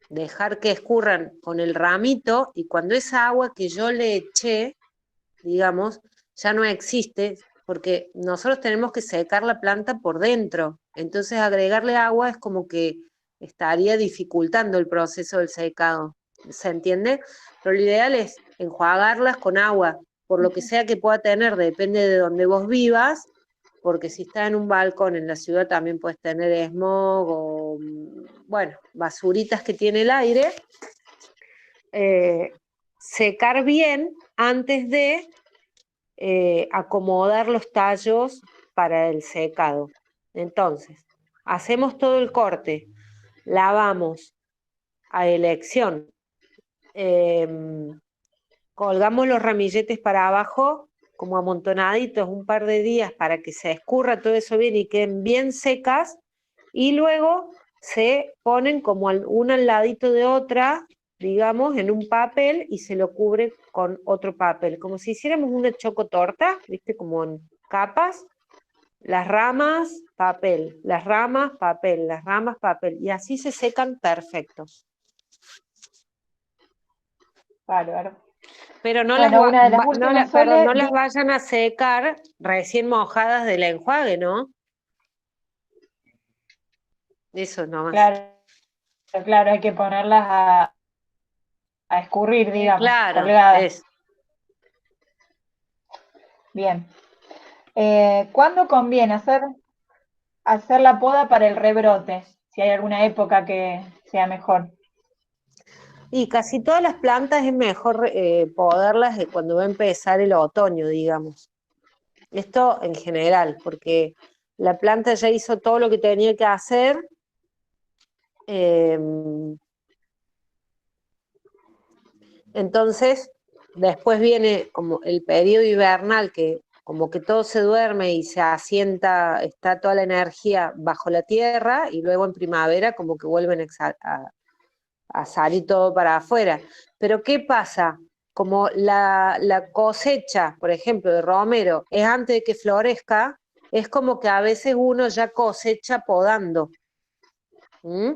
dejar que escurran con el ramito, y cuando esa agua que yo le eché, digamos, ya no existe, porque nosotros tenemos que secar la planta por dentro. Entonces agregarle agua es como que estaría dificultando el proceso del secado. ¿Se entiende? Pero lo ideal es enjuagarlas con agua, por lo que sea que pueda tener, depende de donde vos vivas, porque si estás en un balcón en la ciudad también puedes tener smog o, bueno, basuritas que tiene el aire. Secar bien antes de acomodar los tallos para el secado. Entonces, hacemos todo el corte, lavamos a elección, eh, colgamos los ramilletes para abajo como amontonaditos un par de días para que se escurra todo eso bien y queden bien secas, y luego se ponen como una al ladito de otra, digamos, en un papel, y se lo cubre con otro papel, como si hiciéramos una chocotorta, ¿viste? Como en capas, las ramas, papel, las ramas, papel, las ramas, papel, y así se secan perfectos. Bárbaro. Pero no las, Bueno, una de las últimas, perdón, Sole, no las vayan a secar recién mojadas del enjuague, ¿no? Eso nomás. claro, claro, hay que ponerlas a escurrir, digamos, Claro, colgadas. es. Bien. ¿Cuándo conviene hacer la poda para el rebrote? si hay alguna época que sea mejor. Y casi todas las plantas es mejor podarlas cuando va a empezar el otoño, digamos. Esto en general, porque la planta ya hizo todo lo que tenía que hacer. Entonces, después viene como el periodo invernal, que como que todo se duerme y se asienta, está toda la energía bajo la tierra, y luego en primavera como que vuelven a salir todo para afuera. Pero ¿qué pasa? Como la cosecha, por ejemplo, de romero, es antes de que florezca, es como que a veces uno ya cosecha podando. ¿Mm?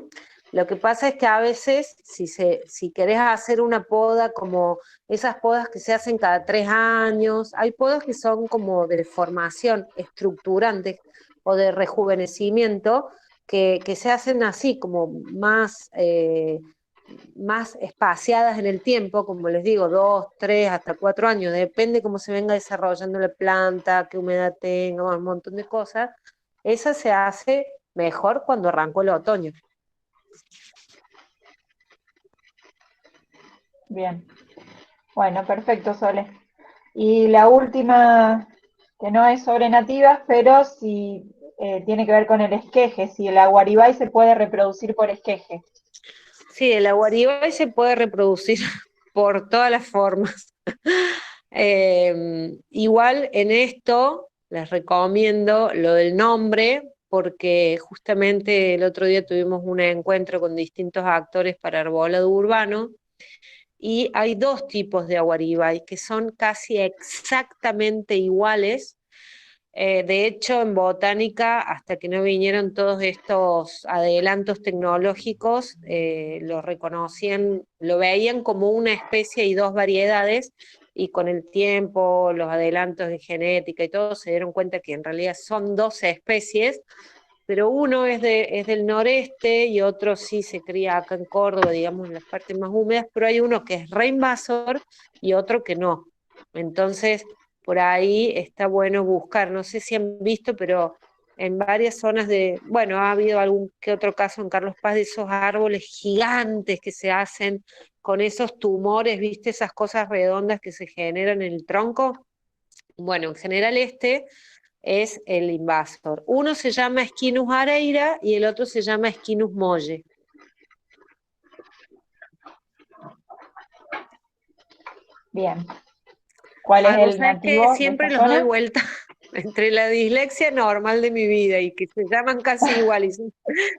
Lo que pasa es que a veces, si querés hacer una poda como esas podas que se hacen cada 3 años, hay podas que son como de formación estructurantes o de rejuvenecimiento, que se hacen así, como más espaciadas en el tiempo, como les digo, 2, 3, hasta 4 años, depende cómo se venga desarrollando la planta, qué humedad tenga, un montón de cosas. Esa se hace mejor cuando arrancó el otoño. Bien. Bueno, perfecto, Sole. Y la última, que no es sobre nativas, pero sí tiene que ver con el esqueje, si el aguaribay se puede reproducir por esqueje. Sí, el aguaribay se puede reproducir por todas las formas. Igual en esto les recomiendo lo del nombre, porque justamente el otro día tuvimos un encuentro con distintos actores para arbolado urbano, y hay dos tipos de aguaribay que son casi exactamente iguales. De hecho, en botánica, hasta que no vinieron todos estos adelantos tecnológicos, lo reconocían, lo veían como una especie y dos variedades, y con el tiempo, los adelantos de genética y todo, se dieron cuenta que en realidad son dos especies, pero uno es del noreste y otro sí se cría acá en Córdoba, digamos, en las partes más húmedas, pero hay uno que es reinvasor y otro que no. Entonces, por ahí está bueno buscar. No sé si han visto, pero en varias zonas bueno, ha habido algún que otro caso en Carlos Paz de esos árboles gigantes que se hacen con esos tumores, ¿viste? Esas cosas redondas que se generan en el tronco. Bueno, en general este es el invasor. Uno se llama Esquinus areira y el otro se llama Esquinus molle. Bien. ¿Cuál es Vos el sabés que nativo de siempre esta los doy zona? vuelta entre la dislexia normal de mi vida y que se llaman casi iguales.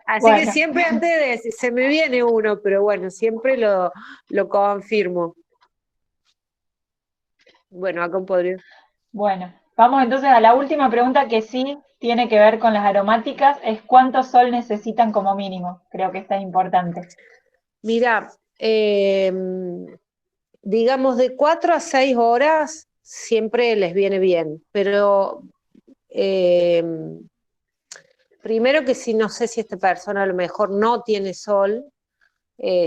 Así que Bueno, siempre antes de decir, se me viene uno, pero bueno, siempre lo confirmo. Bueno, acá podría. bueno. Vamos entonces a la última pregunta que sí tiene que ver con las aromáticas, es cuánto sol necesitan como mínimo. Creo que esta es importante. Mira, digamos de 4 a 6 horas siempre les viene bien, pero eh, primero que sí, no sé si esta persona a lo mejor no tiene sol.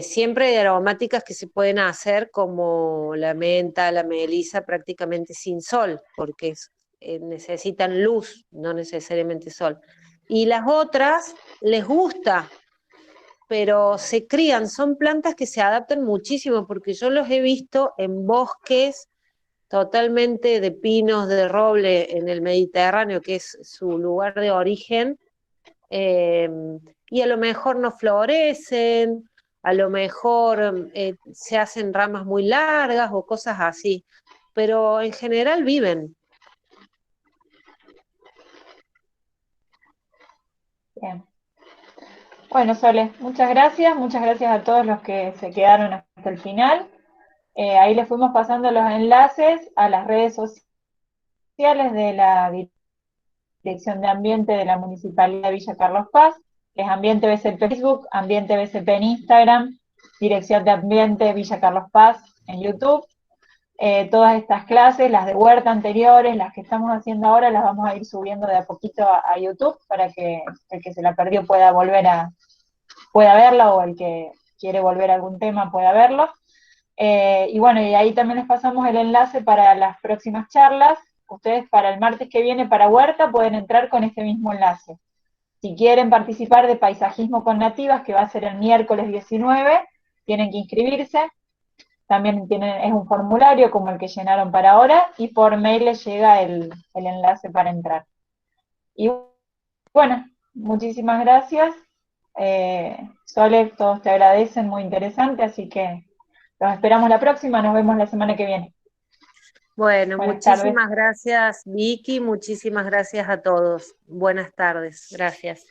Siempre hay aromáticas que se pueden hacer como la menta, la melisa, prácticamente sin sol, porque necesitan luz, no necesariamente sol. Y las otras les gusta, pero se crían, son plantas que se adaptan muchísimo, porque yo los he visto en bosques totalmente de pinos, de roble en el Mediterráneo, que es su lugar de origen, eh, y a lo mejor no florecen, a lo mejor se hacen ramas muy largas o cosas así, pero en general viven. Bien. Bueno, Sole, muchas gracias a todos los que se quedaron hasta el final. Ahí les fuimos pasando los enlaces a las redes sociales de la Dirección de Ambiente de la Municipalidad de Villa Carlos Paz, que es Ambiente BCP en Facebook, Ambiente BCP en Instagram, Dirección de Ambiente Villa Carlos Paz en YouTube. Todas estas clases, las de huerta anteriores, las que estamos haciendo ahora, las vamos a ir subiendo de a poquito a YouTube para que el que se la perdió pueda verla, o el que quiere volver a algún tema pueda verlo. Y bueno, y ahí también les pasamos el enlace para las próximas charlas. Ustedes para el martes que viene para Huerta pueden entrar con este mismo enlace. Si quieren participar de Paisajismo con Nativas, que va a ser el miércoles 19, tienen que inscribirse. También es un formulario como el que llenaron para ahora, y por mail les llega el enlace para entrar. Y bueno, muchísimas gracias. Sole, todos te agradecen, muy interesante, así que los esperamos la próxima, nos vemos la semana que viene. Bueno, Buenas tardes. muchísimas gracias, Vicky, muchísimas gracias a todos. Buenas tardes, gracias.